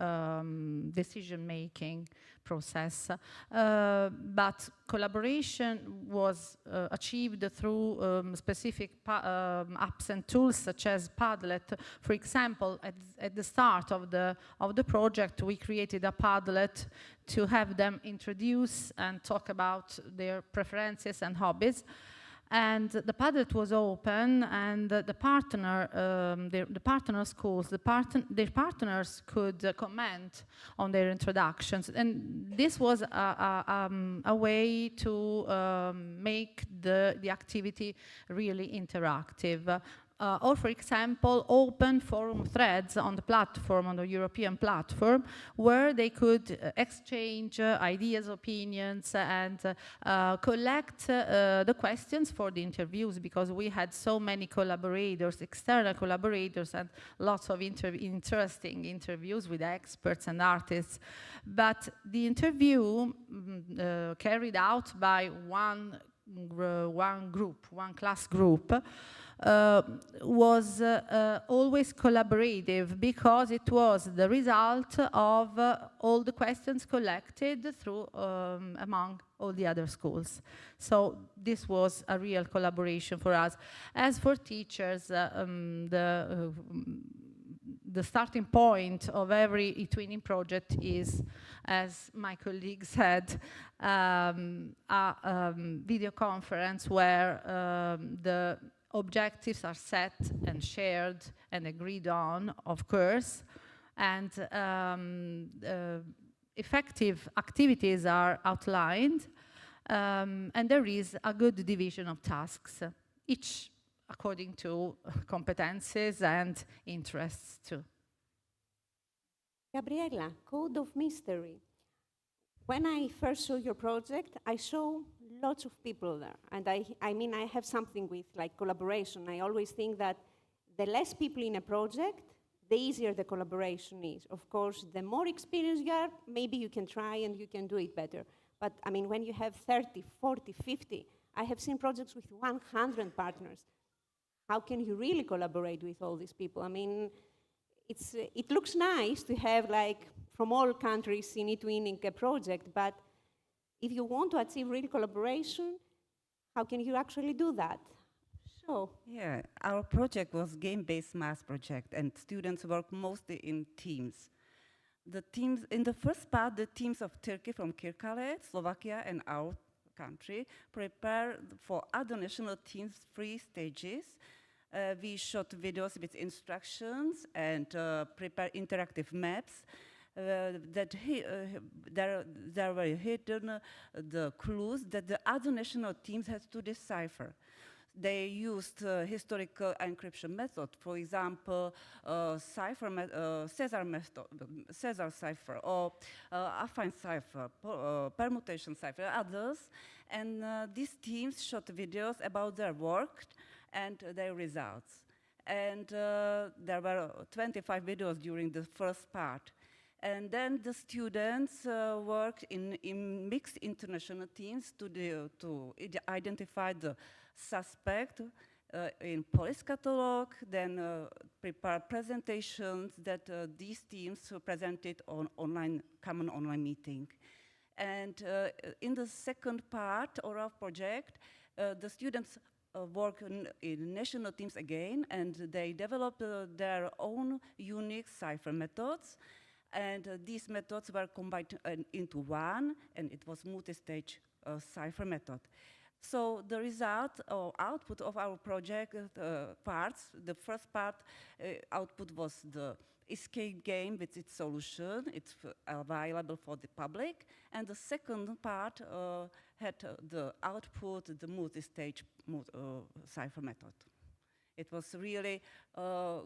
decision-making process. But collaboration was achieved through specific apps and tools such as Padlet. For example, at the start of the project, we created a Padlet to have them introduce and talk about their preferences and hobbies. And the Padlet was open, and the partner schools, their partners could comment on their introductions. And this was a way to make the activity really interactive. Or, for example, open forum threads on the platform, on the European platform, where they could exchange ideas, opinions, and collect the questions for the interviews, because we had so many collaborators, external collaborators, and lots of interesting interviews with experts and artists. But the interview carried out by one class group, was always collaborative, because it was the result of all the questions collected through among all the other schools. So this was a real collaboration for us. As for teachers, the starting point of every eTwinning project is, as my colleague said, a video conference where the objectives are set and shared and agreed on, of course, and effective activities are outlined, and there is a good division of tasks, each according to competences and interests too.
Gabriela, Code of Mystery. When I first saw your project, I saw lots of people there. And I mean, I have something with like collaboration. I always think that the less people in a project, the easier the collaboration is. Of course, the more experienced you are, maybe you can try and you can do it better. But I mean, when you have 30, 40, 50, I have seen projects with 100 partners. How can you really collaborate with all these people? I mean, it looks nice to have like from all countries in eTwinning a project, but if you want to achieve real collaboration, how can you actually do that? So
yeah, our project was game-based math project, and students work mostly in teams. The teams, in the first part, the teams of Turkey from Kirkale, Slovakia, and our country prepare for other national teams 3 stages. We shot videos with instructions and prepare interactive maps. There were hidden the clues that the other national teams had to decipher. They used historical encryption method, for example, Caesar cipher, or affine cipher, permutation cipher, others. And these teams shot videos about their work and their results. And there were 25 videos during the first part. And then the students worked in mixed international teams to identify the suspect in police catalog, then prepare presentations that these teams presented on common online meeting. And in the second part of our project, the students work in national teams again, and they developed their own unique cipher methods. And these methods were combined into one, and it was multi-stage cipher method. So the result or output of our project parts, the first part output was the escape game with its solution. It's available for the public. And the second part had the output, the multi-stage cipher method. It was really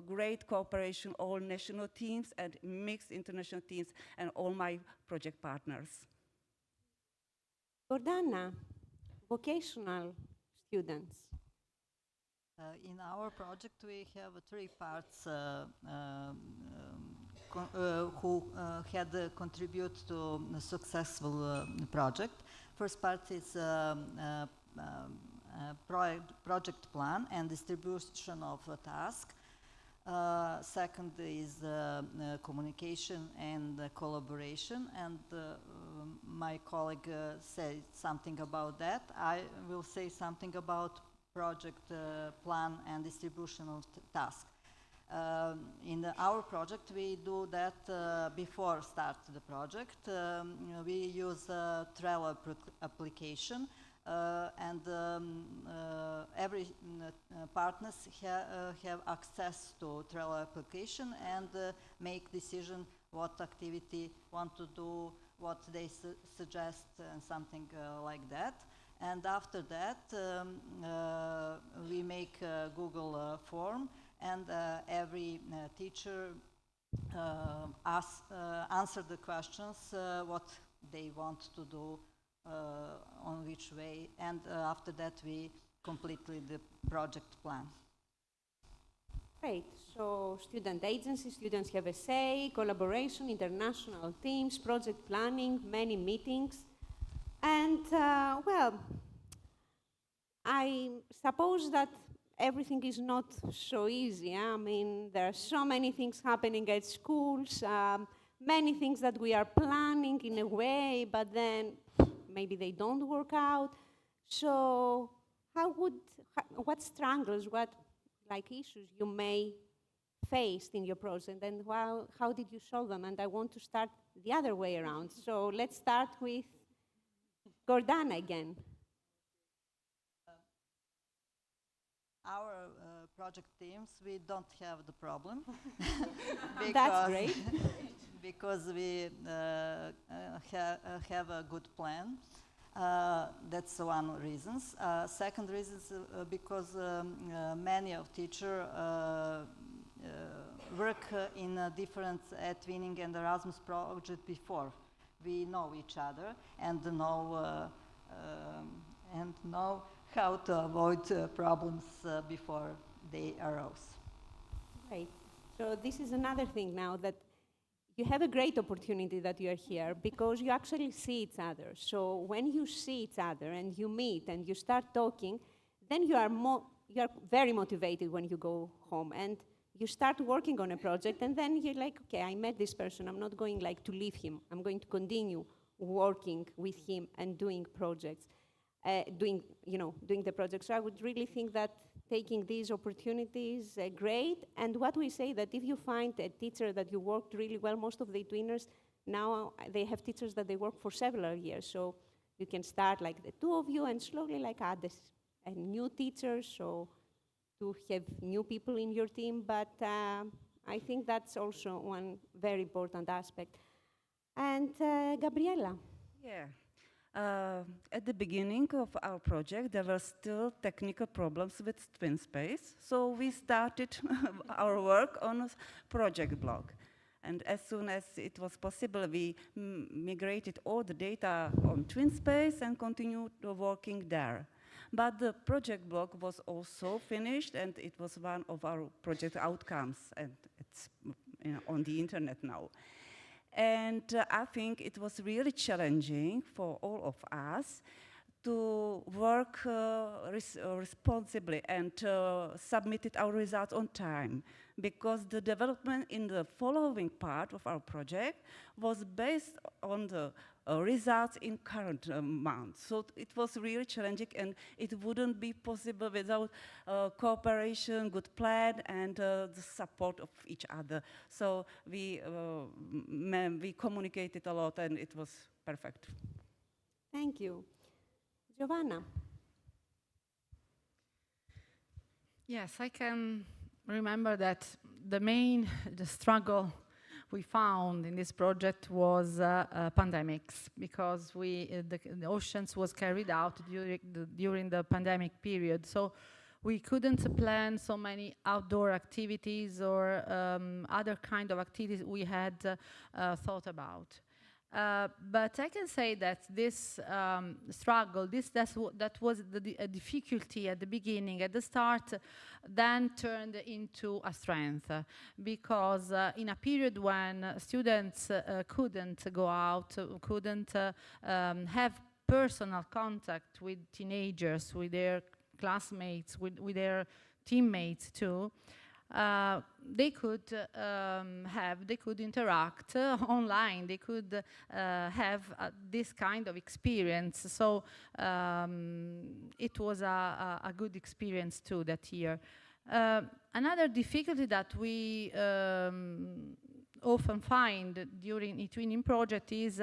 great cooperation, all national teams and mixed international teams and all my project partners.
Gordana, vocational students.
In our project, we have three parts who had contributed to a successful project. First part is project plan and distribution of a task. Second is communication and collaboration, and my colleague said something about that. I will say something about project plan and distribution of task. In our project, we do that before start the project. We use Trello application, and every partners have access to Trello application and make decision what activity want to do, what they suggest, and something like that. And after that, we make a Google form, and every teacher answer the questions what they want to do on which way, and after that we complete the project plan.
Great. So student agencies, students have a say, collaboration, international teams, project planning, many meetings. And, well, I suppose that everything is not so easy. I mean, there are so many things happening at schools, many things that we are planning in a way, but then maybe they don't work out. So what struggles, what issues you may face in your project, and how did you solve them? And I want to start the other way around. So let's start with Gordana again.
Our project teams, we don't have the problem.
That's great.
Because we have a good plan. That's one reason. Second reason is because many of teachers work in different eTwinning and Erasmus projects before. We know each other and know how to avoid problems before they arose.
Right. So this is another thing now, that you have a great opportunity that you are here because you actually see each other. So when you see each other and you meet and you start talking, then you are very motivated when you go home, and you start working on a project, and then you're like, okay, I met this person, I'm not going to leave him. I'm going to continue working with him and doing projects, doing the project. So I would really think that taking these opportunities great. And what we say, that if you find a teacher that you worked really well, most of the eTwinners now they have teachers that they work for several years. So you can start like the two of you and slowly add a new teacher, so to have new people in your team. But I think that's also one very important aspect. And Gabriela.
Yeah. At the beginning of our project, there were still technical problems with TwinSpace, so we started our work on a project blog. And as soon as it was possible, we migrated all the data on TwinSpace and continued working there. But the project blog was also finished, and it was one of our project outcomes, and it's on the internet now. And I think it was really challenging for all of us to work responsibly and submitted our results on time, because the development in the following part of our project was based on the results in current month. So it was really challenging, and it wouldn't be possible without cooperation, good plan, and the support of each other. So we communicated a lot, and it was perfect.
Thank you. Giovanna.
Yes, I can remember that the struggle we found in this project was pandemics, because the oceans was carried out during the pandemic period. So we couldn't plan so many outdoor activities or other kind of activities we had thought about. But I can say that this struggle, that was a difficulty at the beginning, at the start, then turned into a strength, because in a period when students couldn't go out, couldn't have personal contact with teenagers, with their classmates, with their teammates too, they could interact online. They could have this kind of experience. So it was a good experience too that year. Another difficulty that we often find during eTwinning project is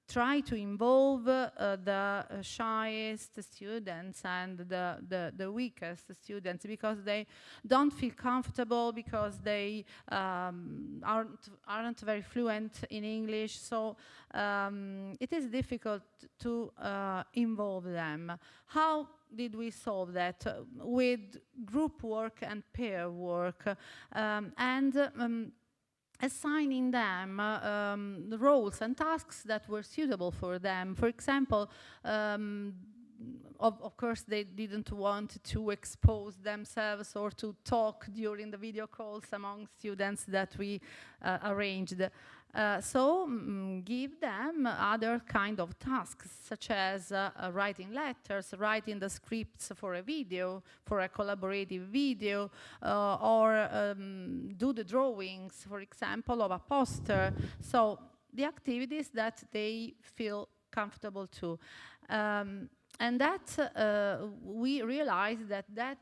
try to involve the shyest students and the weakest students, because they don't feel comfortable, because they aren't very fluent in English. So it is difficult to involve them. How did we solve that? With group work and pair work, and assigning them the roles and tasks that were suitable for them. For example, of course, they didn't want to expose themselves or to talk during the video calls among students that we arranged. So give them other kind of tasks, such as writing letters, writing the scripts for a video, for a collaborative video, or do the drawings, for example, of a poster. So the activities that they feel comfortable to. And that we realized that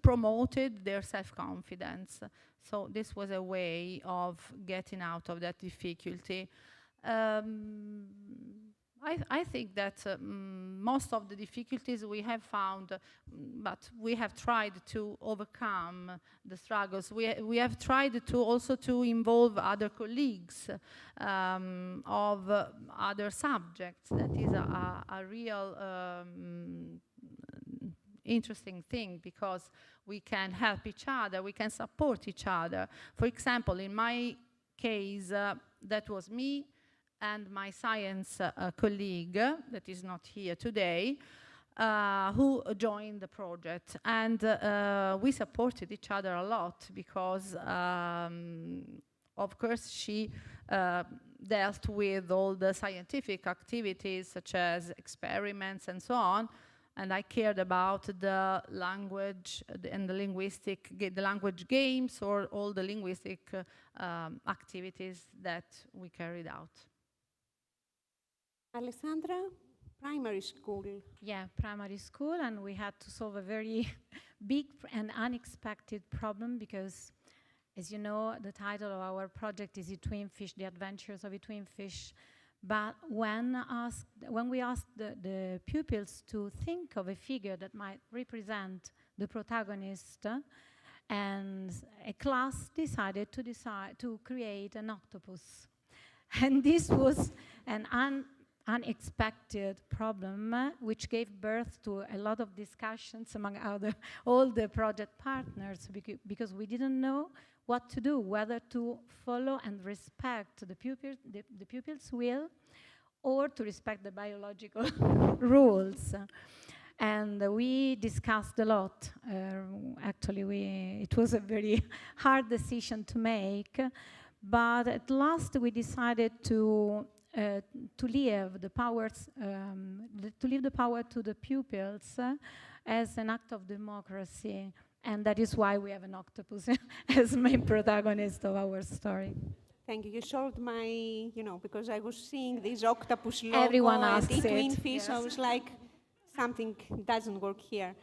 promoted their self-confidence. So this was a way of getting out of that difficulty. I think that most of the difficulties we have found, but we have tried to overcome the struggles. We have tried to also to involve other colleagues of other subjects. That is a real interesting thing, because we can help each other, we can support each other. For example, in my case, that was me and my science colleague, that is not here today, who joined the project. And we supported each other a lot, because of course she dealt with all the scientific activities, such as experiments and so on, and I cared about the language and the language games, or all the linguistic activities that we carried out.
Alessandra, primary school.
Yeah, primary school, and we had to solve a very big and unexpected problem, because, as you know, the title of our project is eTwinfish, the adventures of eTwinfish. But when we asked the pupils to think of a figure that might represent the protagonist, and a class decided to create an octopus. And this was an unexpected problem, which gave birth to a lot of discussions among all the project partners, because we didn't know what to do, whether to follow and respect the pupils' will, or to respect the biological rules. And we discussed a lot. Actually, it was a very hard decision to make, but at last we decided to leave the power to the pupils as an act of democracy. And that is why we have an octopus as main protagonist of our story.
Thank you. You solved my, because I was seeing this octopus logo.
Everyone asked it.
eTwinfish,
Yes.
I was like, something doesn't work here.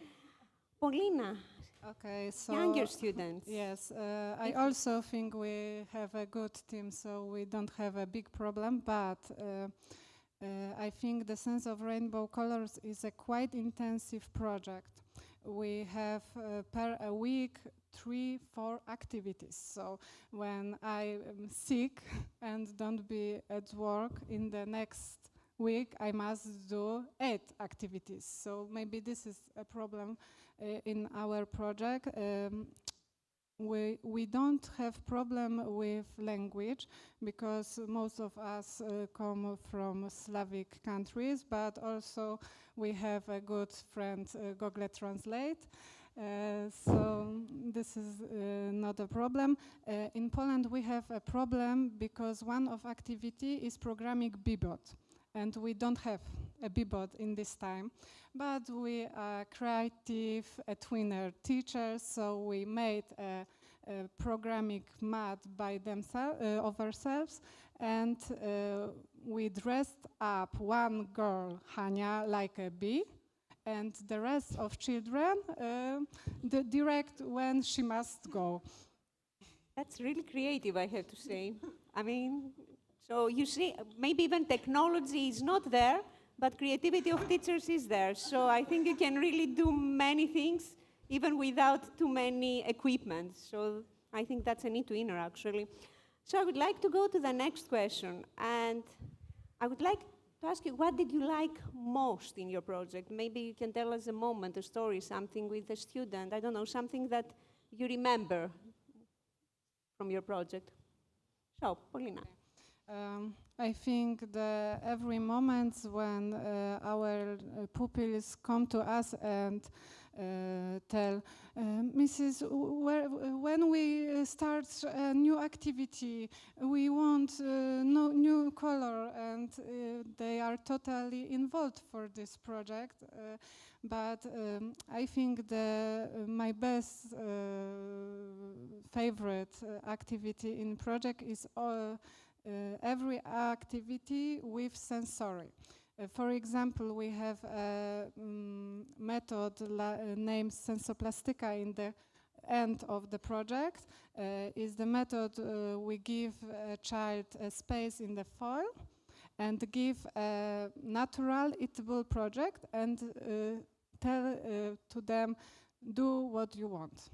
Paulina,
okay, so
younger students.
Yes, I also think we have a good team, so we don't have a big problem, but I think the Sense of Rainbow Colors is a quite intensive project. We have per a week 3-4 activities. So when I am sick and don't be at work in the next week, I must do 8 activities. So maybe this is a problem in our project. We don't have problem with language because most of us come from Slavic countries, but also we have a good friend, Google Translate. So this is not a problem. In Poland we have a problem because one of activity is programming Bebot, and we don't have a Bebot in this time. But we are creative, eTwinner teachers, so we made a programming math by ourselves, and we dressed up one girl, Hania, like a bee, and the rest of children direct when she must go.
That's really creative, I have to say. I mean, so you see, maybe even technology is not there, but creativity of teachers is there. So I think you can really do many things, even without too many equipment. So I think that's a eTwinner, actually. So I would like to go to the next question. And I would like to ask you, what did you like most in your project? Maybe you can tell us a moment, a story, something with a student. I don't know, something that you remember from your project. So, Paulina.
I think that every moment when our pupils come to us and tell, Mrs., when we start a new activity, we want no new color, and they are totally involved for this project. But I think my best favorite activity in project is every activity with sensory. For example, we have a method named Sensoplastica in the end of the project. Is the method we give a child a space in the foil and give a natural eatable project and tell to them, do what you want.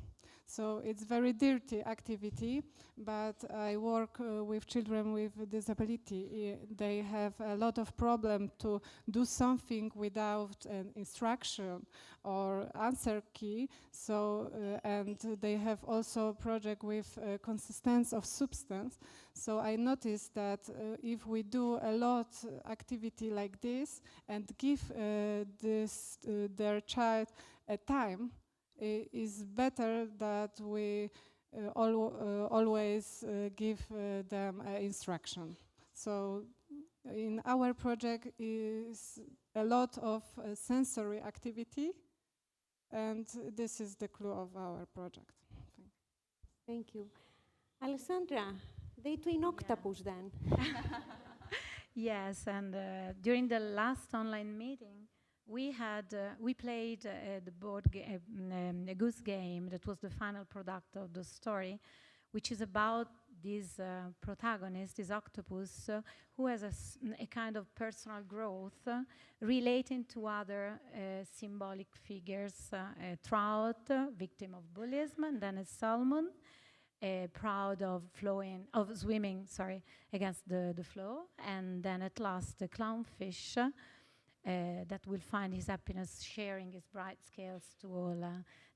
So it's very dirty activity, but I work with children with disability. They have a lot of problem to do something without an instruction or answer key. So and they have also a project with consistency of substance. So I noticed that if we do a lot activity like this and give their child a time, is better that we always give them instruction. So in our project is a lot of sensory activity, and this is the clue of our project.
Thank you. Alessandra, the eTwin octopus then.
Yes, and during the last online meeting, we played the board a goose game that was the final product of the story, which is about this protagonist, this octopus, who has a kind of personal growth relating to other symbolic figures, a trout, victim of bullyism, and then a salmon, proud of swimming against the flow, and then at last a clownfish, that will find his happiness sharing his bright scales to all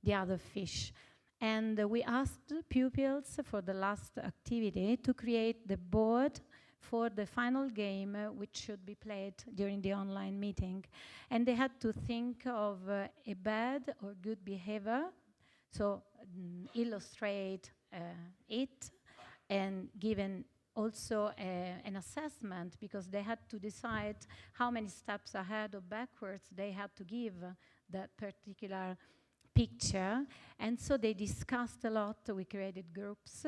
the other fish. And we asked pupils for the last activity to create the board for the final game, which should be played during the online meeting. And they had to think of a bad or good behavior, so illustrate it, and given also an assessment, because they had to decide how many steps ahead or backwards they had to give that particular picture. And so they discussed a lot. We created groups.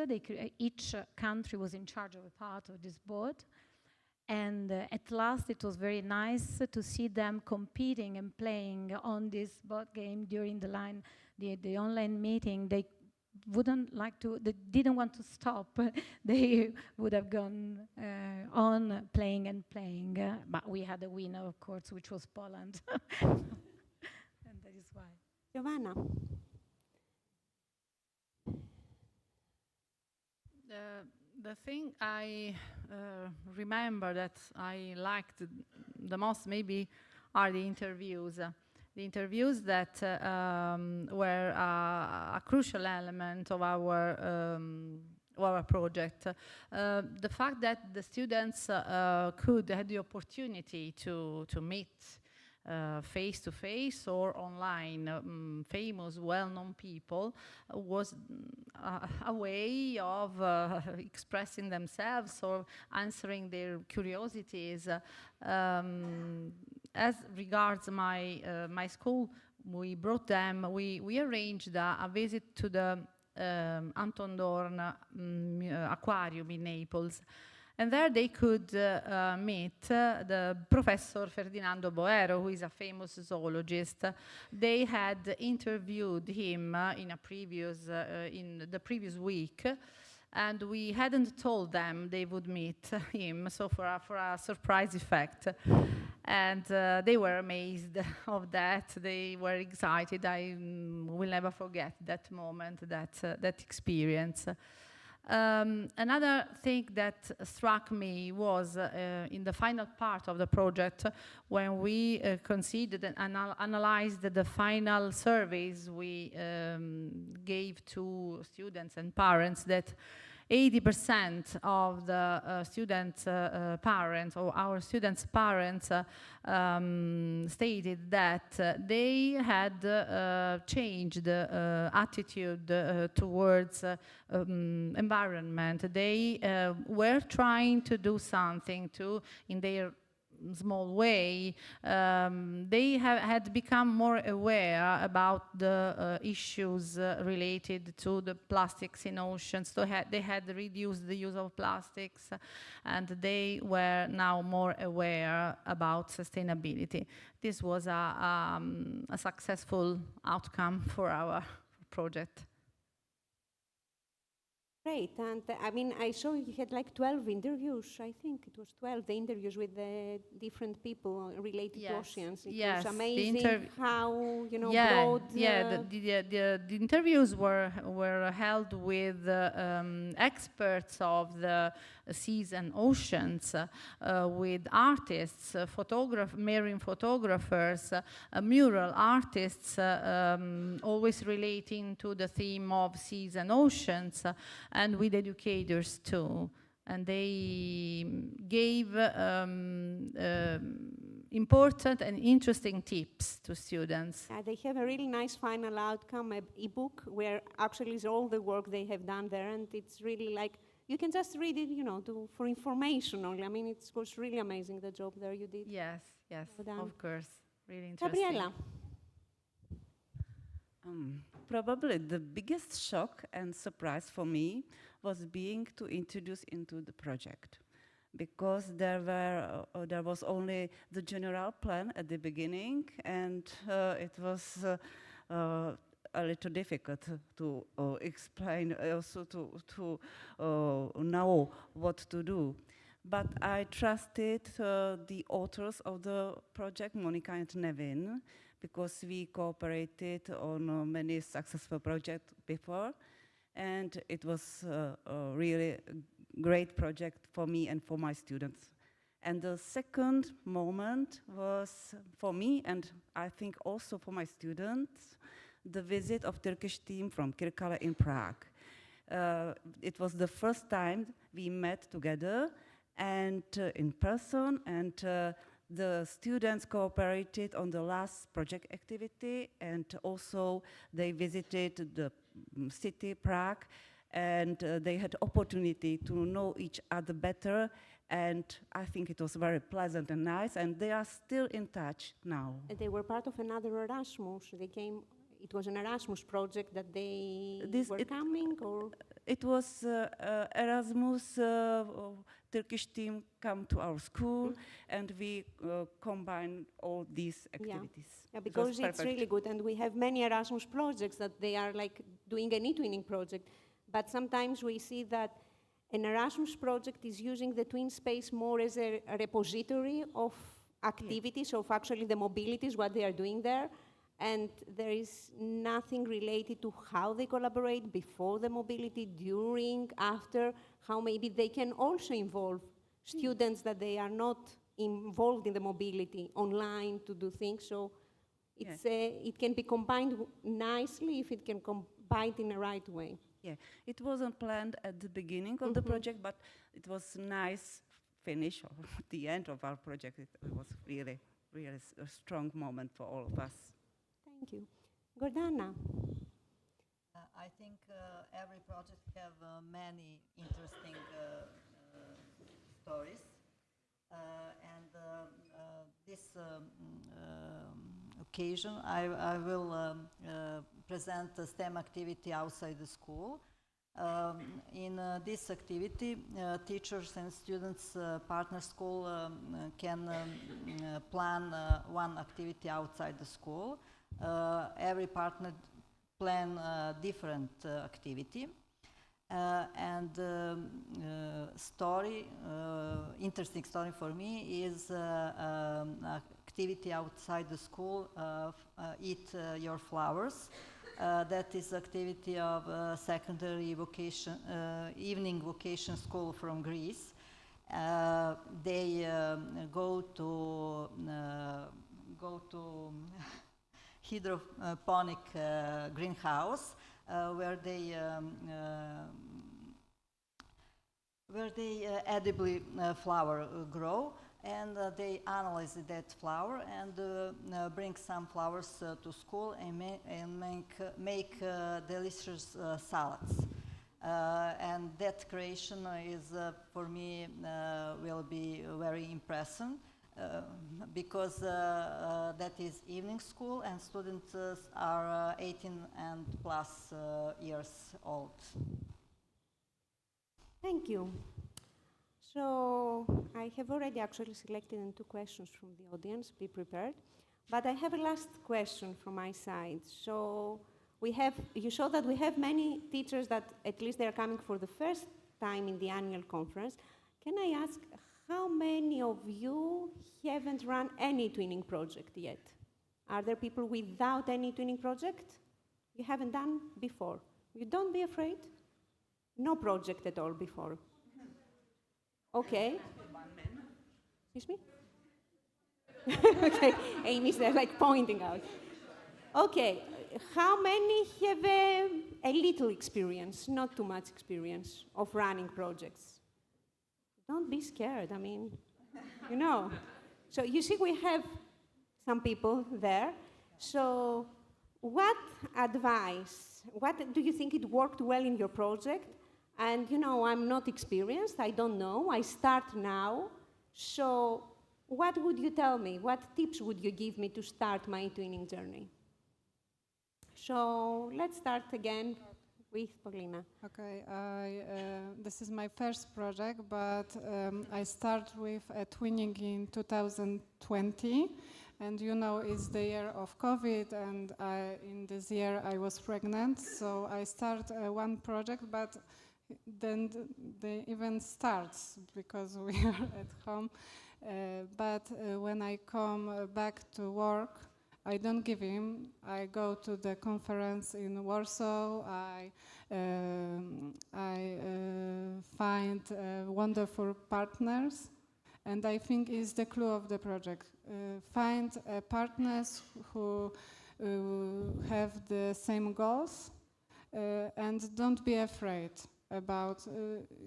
Each country was in charge of a part of this board. And at last, it was very nice to see them competing and playing on this board game during the online meeting. They didn't want to stop. They would have gone on playing and playing. But we had a winner, of course, which was Poland. And that is why.
Giovanna.
The thing I remember that I liked the most maybe are the interviews. The interviews that were a crucial element of our project. The fact that the students could have the opportunity to meet face-to-face or online famous, well-known people was a way of expressing themselves or answering their curiosities. As regards my school, we arranged a visit to the Anton Dorn Aquarium in Naples. And there they could meet the Professor Ferdinando Boero, who is a famous zoologist. They had interviewed him in the previous week, and we hadn't told them they would meet him, so for a surprise effect. And they were amazed of that. They were excited. I will never forget that moment, that experience. Another thing that struck me was in the final part of the project, when we considered and analyzed the final surveys we gave to students and parents, that 80% of the students' parents, or our students' parents, stated that they had changed attitude towards environment. They were trying to do something in their small way. They had become more aware about the issues related to the plastics in oceans. So they had reduced the use of plastics, and they were now more aware about sustainability. This was a successful outcome for our project.
Great, and I mean, I saw you had like 12 interviews. I think it was 12, the interviews with the different people related to oceans. It was amazing how, broad...
The interviews were held with experts of the seas and oceans, with artists, marine photographers, mural artists, always relating to the theme of seas and oceans, and with educators too. And they gave important and interesting tips to students.
They have a really nice final outcome, an e-book, where actually is all the work they have done there, and it's really like, you can just read it, for information only. I mean, it was really amazing, the job there you did.
Yes, well of course, really interesting.
Gabriella.
Probably the biggest shock and surprise for me was being introduced into the project, because there was only the general plan at the beginning, and it was a little difficult to explain, also to know what to do. But I trusted the authors of the project, Monica and Nevin, because we cooperated on many successful projects before, and it was a really great project for me and for my students. And the second moment was for me, and I think also for my students, the visit of Turkish team from Kirkale in Prague. It was the first time we met together and in person, and the students cooperated on the last project activity, and also they visited the city, Prague, and they had opportunity to know each other better, and I think it was very pleasant and nice, and they are still in touch now.
They were part of another Erasmus. They came. It was an Erasmus project that they were coming, or
it was Erasmus. Turkish team come to our school, and we combine all these activities.
Yeah, because it's really good, and we have many Erasmus projects that they are like doing an eTwinning project, but sometimes we see that an Erasmus project is using the twin space more as a repository of activities, of actually the mobilities, what they are doing there, and there is nothing related to how they collaborate before the mobility, during, after, how maybe they can also involve students that they are not involved in the mobility online to do things. So It can be combined nicely if it can combined in the right way.
Yeah, it wasn't planned at the beginning of the project, but it was nice finish or the end of our project. It was really, really a strong moment for all of us.
Thank you. Gordana.
I think every project have many interesting stories. And this occasion, I will present a STEM activity outside the school. In this activity, teachers and students partner school can plan one activity outside the school. Every partner plan different activity. And interesting story for me is activity outside the school, Eat Your Flowers. That is activity of secondary vocation, evening vocation school from Greece. They go to hydroponic greenhouse where they edibly flower grow, and they analyze that flower and bring some flowers to school and make delicious salads. And that creation is for me will be very impressive. Because that is evening school and students are 18 and plus years old.
Thank you. So I have already actually selected 2 questions from the audience, be prepared. But I have a last question from my side. So you show that we have many teachers that at least they are coming for the first time in the annual conference. Can I ask, how many of you haven't run any twinning project yet? Are there people without any twinning project you haven't done before? You don't be afraid. No project at all before. Okay. Excuse me? Okay, Amy's there like pointing out. Okay, how many have a little experience, not too much experience of running projects? Don't be scared, I mean, you know. So you see we have some people there. So what advice, what do you think it worked well in your project? And you know, I'm not experienced, I don't know, I start now. So what would you tell me? What tips would you give me to start my twinning journey? So let's start again with Paulina.
Okay, this is my first project, but I start with twinning in 2020, and you know it's the year of COVID, and in this year I was pregnant, so I start one project, but then the event starts because we are at home. But when I come back to work, I don't give in. I go to the conference in Warsaw. I find wonderful partners, and I think is the clue of the project. Find partners who have the same goals, and don't be afraid about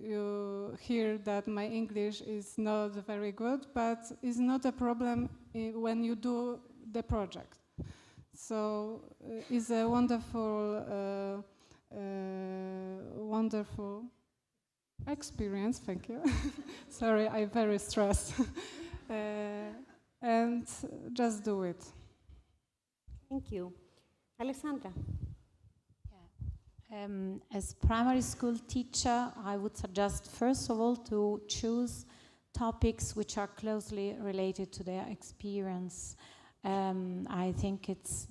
you hear that my English is not very good, but it's not a problem when you do the project. So it's a wonderful, wonderful experience. Thank you. Sorry, I'm very stressed. And just do it.
Thank you. Alessandra.
As primary school teacher, I would suggest first of all to choose topics which are closely related to their experience. I think it's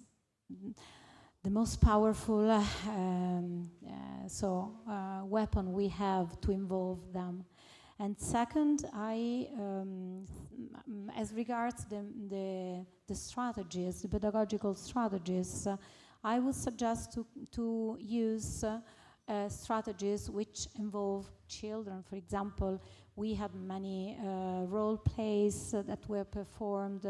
the most powerful weapon we have to involve them. And second, as regards the strategies, the pedagogical strategies, I would suggest to use strategies which involve children. For example, we had many role plays that were performed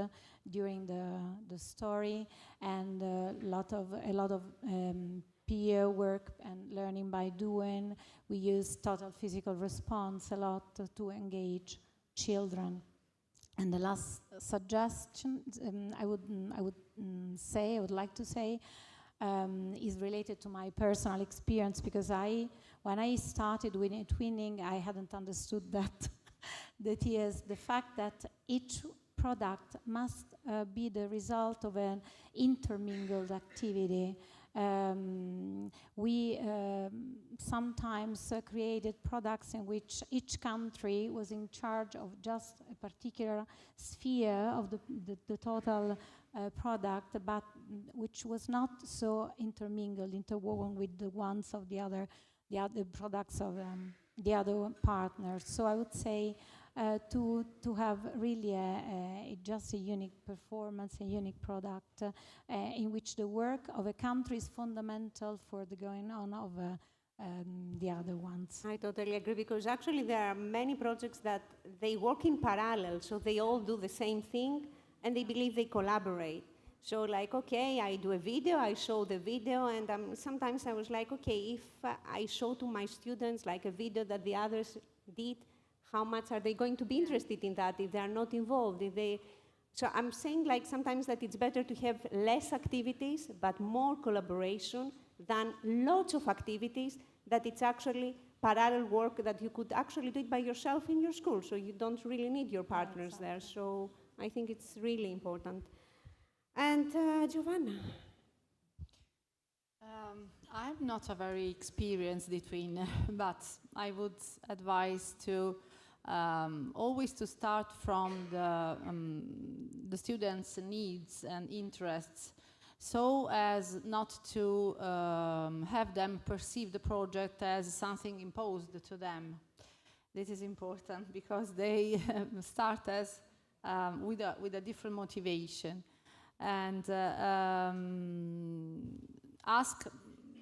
during the story, and a lot of peer work and learning by doing. We use total physical response a lot to engage children. And the last suggestion I would like to say is related to my personal experience, because when I started with eTwinning, I hadn't understood that is the fact that each product must be the result of an intermingled activity. We sometimes created products in which each country was in charge of just a particular sphere of the total product, but which was not so intermingled, interwoven with the ones of the other products of the other partners. So I would say to have really just a unique performance, a unique product in which the work of a country is fundamental for the going on of the other ones.
I totally agree, because actually there are many projects that they work in parallel, so they all do the same thing and they believe they collaborate. So like, okay, I do a video, I show the video, and sometimes I was like, okay, if I show to my students like a video that the others did, how much are they going to be interested in that if they are not involved? So I'm saying like sometimes that it's better to have less activities but more collaboration than lots of activities that it's actually parallel work that you could actually do it by yourself in your school, so you don't really need your partners there. So I think it's really important. And Giovanna?
I'm not a very experienced eTwinner, but I would advise to always to start from the students' needs and interests, so as not to have them perceive the project as something imposed to them. This is important because they start as with a different motivation, and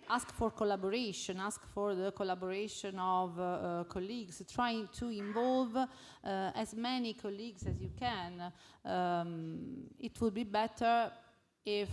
ask for collaboration, ask for the collaboration of colleagues, trying to involve as many colleagues as you can. It would be better if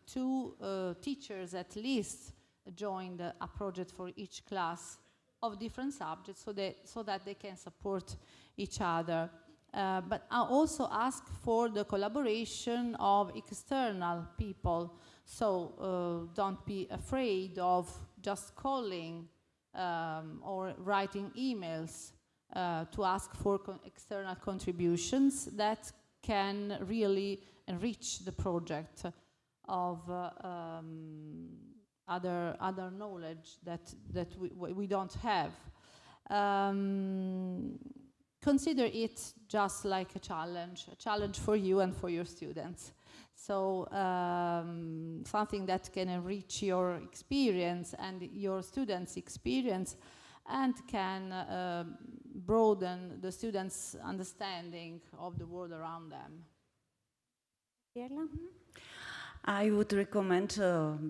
2 teachers at least joined a project for each class of different subjects, so that they can support each other. But I also ask for the collaboration of external people. So don't be afraid of just calling or writing emails to ask for external contributions that can really enrich the project of other knowledge that we don't have. Consider it just like a challenge for you and for your students. So something that can enrich your experience and your students' experience, and can broaden the students' understanding of the world around them.
I would recommend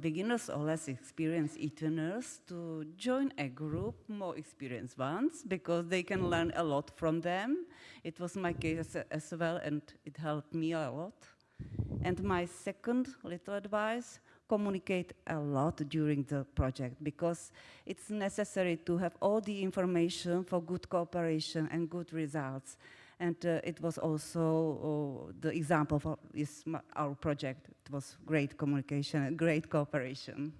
beginners or less experienced eTwinners to join a group, more experienced ones, because they can learn a lot from them. It was my case as well, and it helped me a lot. And my second little advice, communicate a lot during the project, because it's necessary to have all the information for good cooperation and good results. And it was also the example for our project. It was great communication and great cooperation.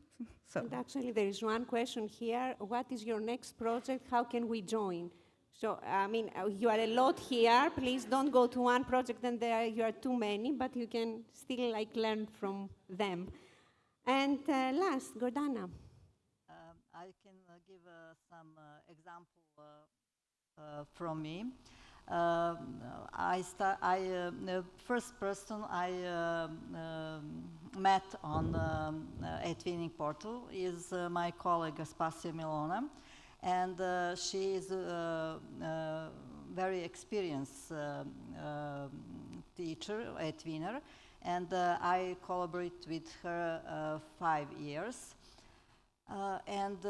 So.
And actually, there is one question here. What is your next project? How can we join? So, I mean, you are a lot here. Please don't go to one project and there you are too many, but you can still learn from them. And last, Gordana.
I can give some example from me. The first person I met on eTwinning portal is my colleague Aspasia Milona, and she is a very experienced teacher, eTwinner, and I collaborate with her 5 years. And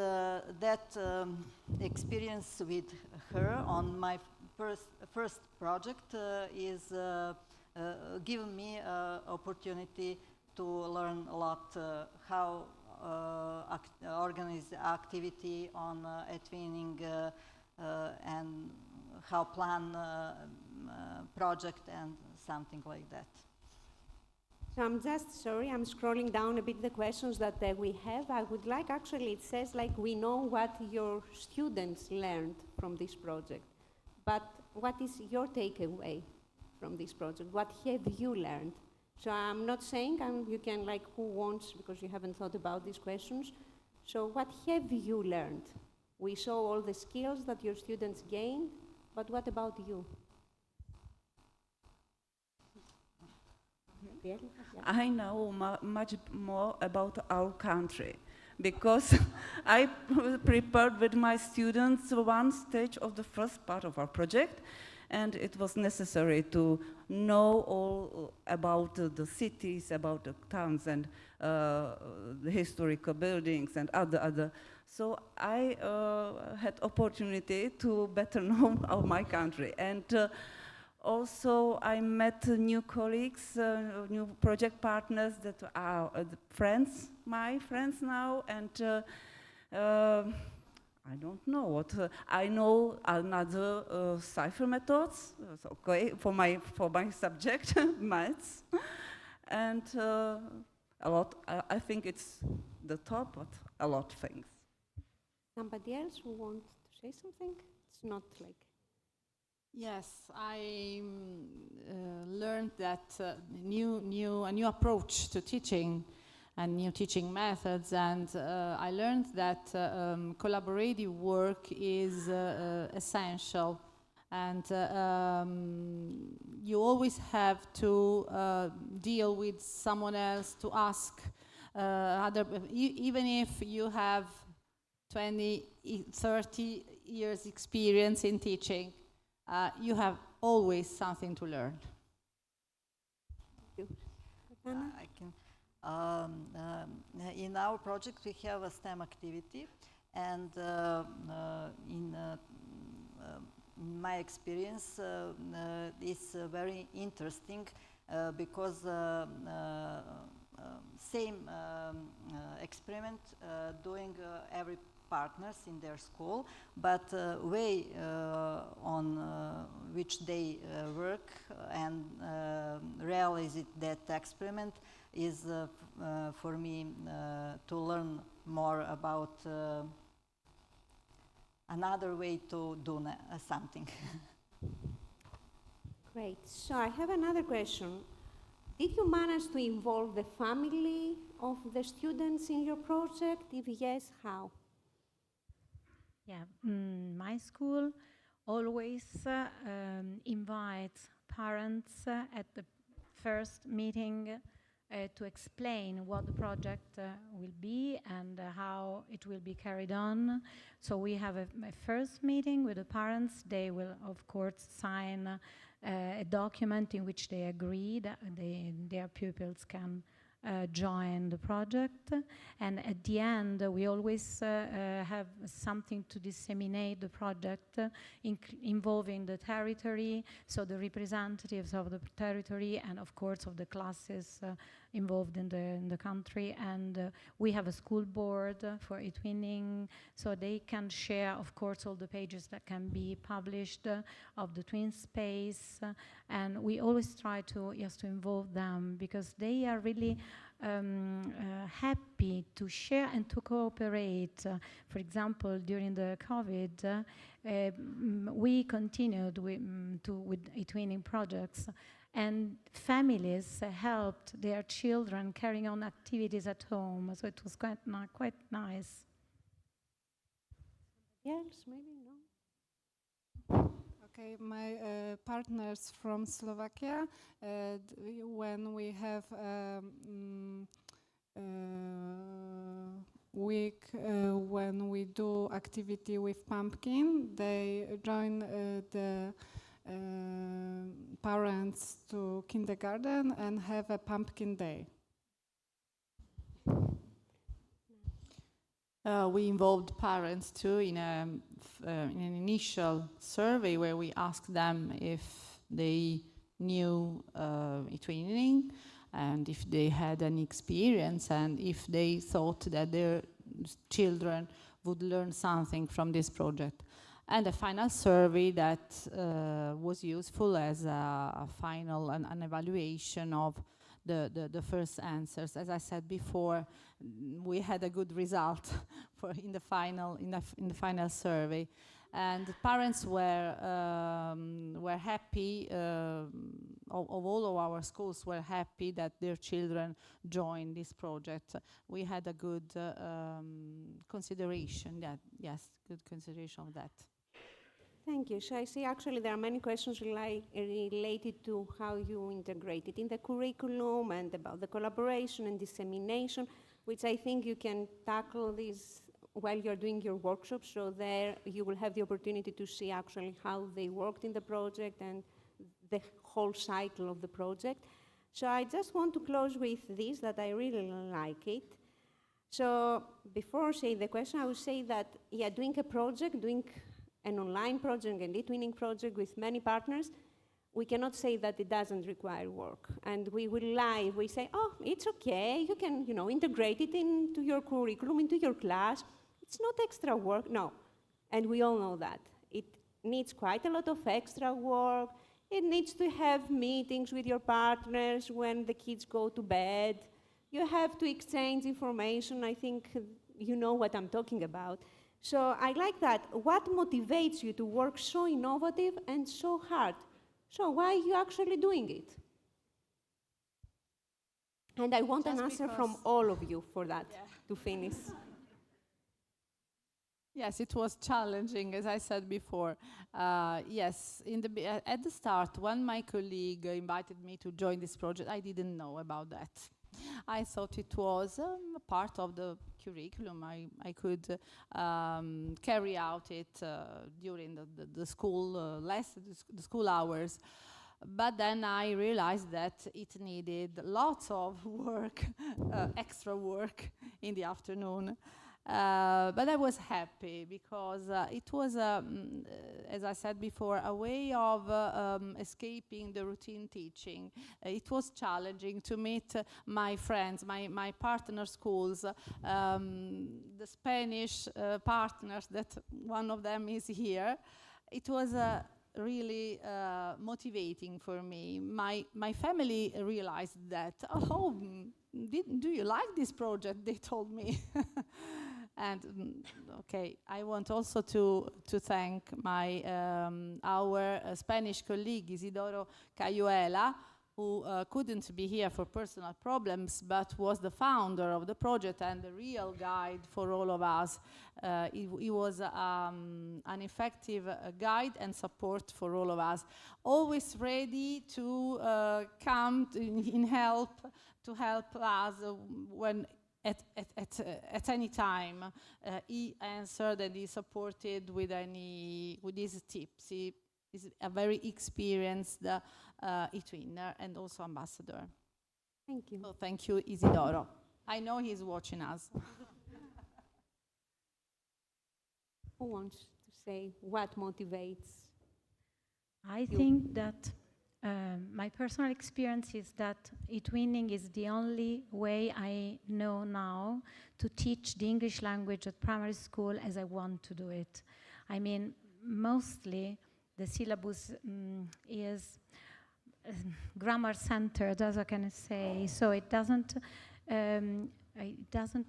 that experience with her on my first project is given me opportunity to learn a lot how organize activity on eTwinning and how plan project and something like that.
So I'm just sorry, I'm scrolling down a bit the questions that we have. I would like, actually, it says like we know what your students learned from this project, but what is your takeaway from this project? What have you learned? So I'm not saying you can, like, who wants, because you haven't thought about these questions. So what have you learned? We saw all the skills that your students gained, but what about you?
I know much more about our country because I prepared with my students one stage of the first part of our project, and it was necessary to know all about the cities, about the towns, and the historical buildings and other. So I had opportunity to better know my country, and also I met new colleagues, new project partners that are friends, my friends now, and I don't know what. I know another cipher methods, okay, for my subject, maths, and a lot. I think it's the top, but a lot of things.
Somebody else who wants to say something? It's not like.
Yes, I learned that a new approach to teaching and new teaching methods, and I learned that collaborative work is essential, and you always have to deal with someone else, to ask even if you have 20, 30 years experience in teaching, you have always something to learn.
I can. In our project we have a STEM activity, and in my experience it's very interesting because same experiment doing every partners in their school, but way on which they work and realize that experiment is for me to learn more about another way to do something.
Great. So I have another question. Did you manage to involve the family of the students in your project? If yes, how?
Yeah, my school always invites parents at the first meeting to explain what the project will be and how it will be carried on. So we have a first meeting with the parents. They will, of course, sign a document in which they agree that their pupils can join the project, and at the end we always have something to disseminate the project involving the territory, so the representatives of the territory and of course of the classes involved in the country, and we have a school board for eTwinning, so they can share of course all the pages that can be published of the twin space, and we always try to involve them because they are really happy to share and to cooperate. For example, during the COVID, we continued with eTwinning projects, and families helped their children carrying on activities at home, so it was quite nice.
Yes, maybe no.
Okay, my partners from Slovakia, when we have week when we do activity with pumpkin, they join the parents to kindergarten and have a pumpkin day.
We involved parents too in an initial survey where we asked them if they knew eTwinning and if they had any experience and if they thought that their children would learn something from this project. And a final survey that was useful as a final an evaluation of the first answers. As I said before, we had a good result in the final survey, and parents were happy. Of all of our schools were happy that their children joined this project. We had a good consideration. Good consideration of that.
Thank you. So I see actually there are many questions related to how you integrate it in the curriculum and about the collaboration and dissemination, which I think you can tackle this while you're doing your workshop. So there you will have the opportunity to see actually how they worked in the project and the whole cycle of the project. So I just want to close with this, that I really like it. So before saying the question, I would say that, yeah, doing a project, doing an online project, an eTwinning project with many partners, we cannot say that it doesn't require work. And we say, oh, it's okay, you can integrate it into your curriculum, into your class. It's not extra work, no. And we all know that. It needs quite a lot of extra work. It needs to have meetings with your partners when the kids go to bed. You have to exchange information. I think you know what I'm talking about. So I like that. What motivates you to work so innovative and so hard? So why are you actually doing it? And I want an answer from all of you for that, to finish.
Yes, it was challenging, as I said before. Yes, at the start, when my colleague invited me to join this project, I didn't know about that. I thought it was part of the curriculum. I could carry out it during the school lessons, the school hours. But then I realized that it needed lots of work, extra work in the afternoon. But I was happy because it was, as I said before, a way of escaping the routine teaching. It was challenging to meet my friends, my partner schools, the Spanish partners, that one of them is here. It was really motivating for me. My family realized that, oh, do you like this project? They told me. And okay, I want also to thank our Spanish colleague Isidoro Cayuela, who couldn't be here for personal problems, but was the founder of the project and the real guide for all of us. He was an effective guide and support for all of us, always ready to come in help, to help us when at any time. He answered and he supported with his tips. He is a very experienced eTwinner and also ambassador.
Thank you.
So thank you, Isidoro. I know he's watching us.
Who wants to say what motivates?
I think that my personal experience is that eTwinning is the only way I know now to teach the English language at primary school as I want to do it. I mean, mostly the syllabus is grammar-centered, as I can say, so it doesn't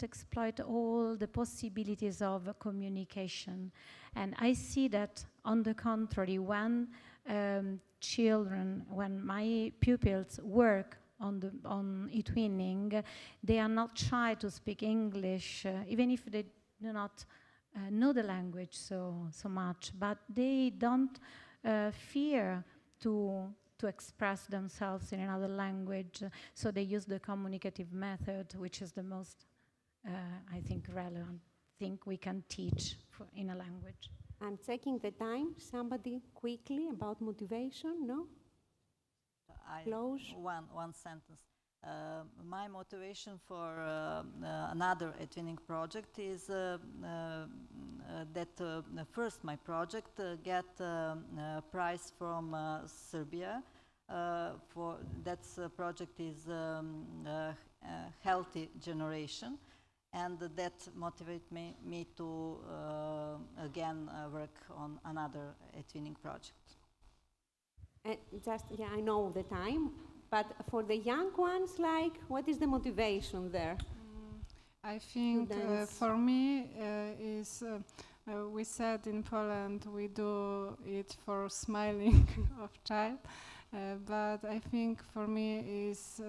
exploit all the possibilities of communication. And I see that, on the contrary, when when my pupils work on eTwinning, they are not shy to speak English, even if they do not know the language so much, but they don't fear to express themselves in another language, so they use the communicative method, which is the most, I think, relevant thing we can teach in a language.
I'm taking the time. Somebody quickly about motivation, no?
Close. One sentence. My motivation for another eTwinning project is that first my project get a prize from Serbia. For that project is Healthy Generation, and that motivated me to again work on another eTwinning project.
I know the time. But for the young ones, like, what is the motivation there?
I think for me is, we said in Poland we do it for smiling of child, but I think for me is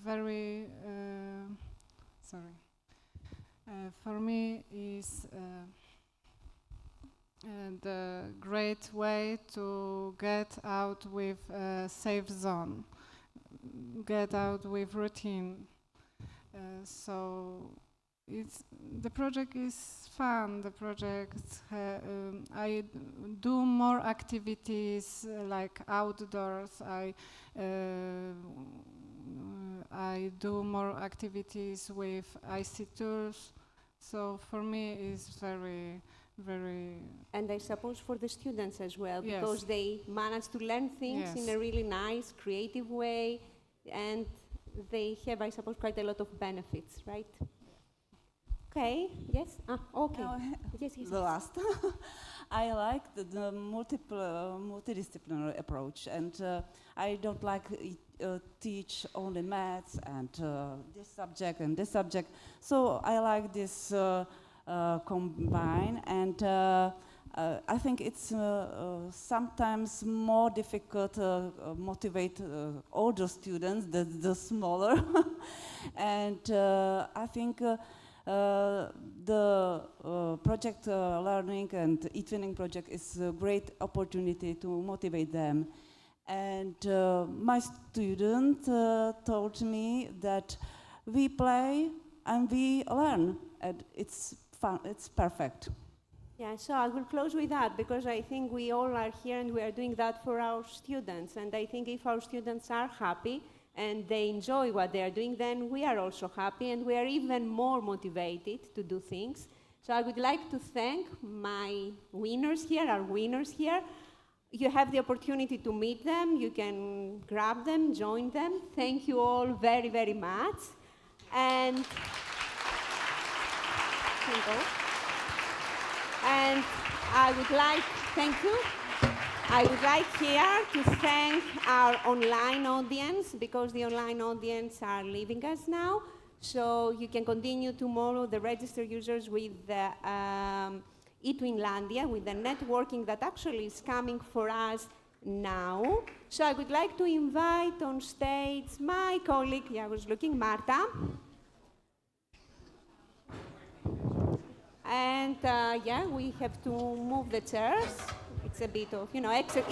very sorry. For me is. The great way to get out with a safe zone, get out with routine. So the project is fun. The project, I do more activities like outdoors. I do more activities with IC tools. So for me, it's very.
And I suppose for the students as well,
yes.
Because they manage to learn things
yes.
in a really nice, creative way, and they have, I suppose, quite a lot of benefits, right? Okay, yes? Okay. Yes.
The last. I like the multidisciplinary approach, and I don't like teach only maths and this subject and this subject. So I like this combine, and I think it's sometimes more difficult to motivate older students, the smaller. And I think the project learning and eTwinning project is a great opportunity to motivate them. And my student told me that we play and we learn, and it's fun, it's perfect.
Yeah, so I will close with that, because I think we all are here and we are doing that for our students. And I think if our students are happy and they enjoy what they are doing, then we are also happy and we are even more motivated to do things. So I would like to thank my winners here, our winners here. You have the opportunity to meet them. You can grab them, join them. Thank you all very, very much. And I would like, thank you. I would like here to thank our online audience, because the online audience are leaving us now. So you can continue tomorrow, the registered users, with the eTwinlandia, with the networking that actually is coming for us now. So I would like to invite on stage my colleague, I was looking, Marta. And we have to move the chairs. It's a bit of, it's for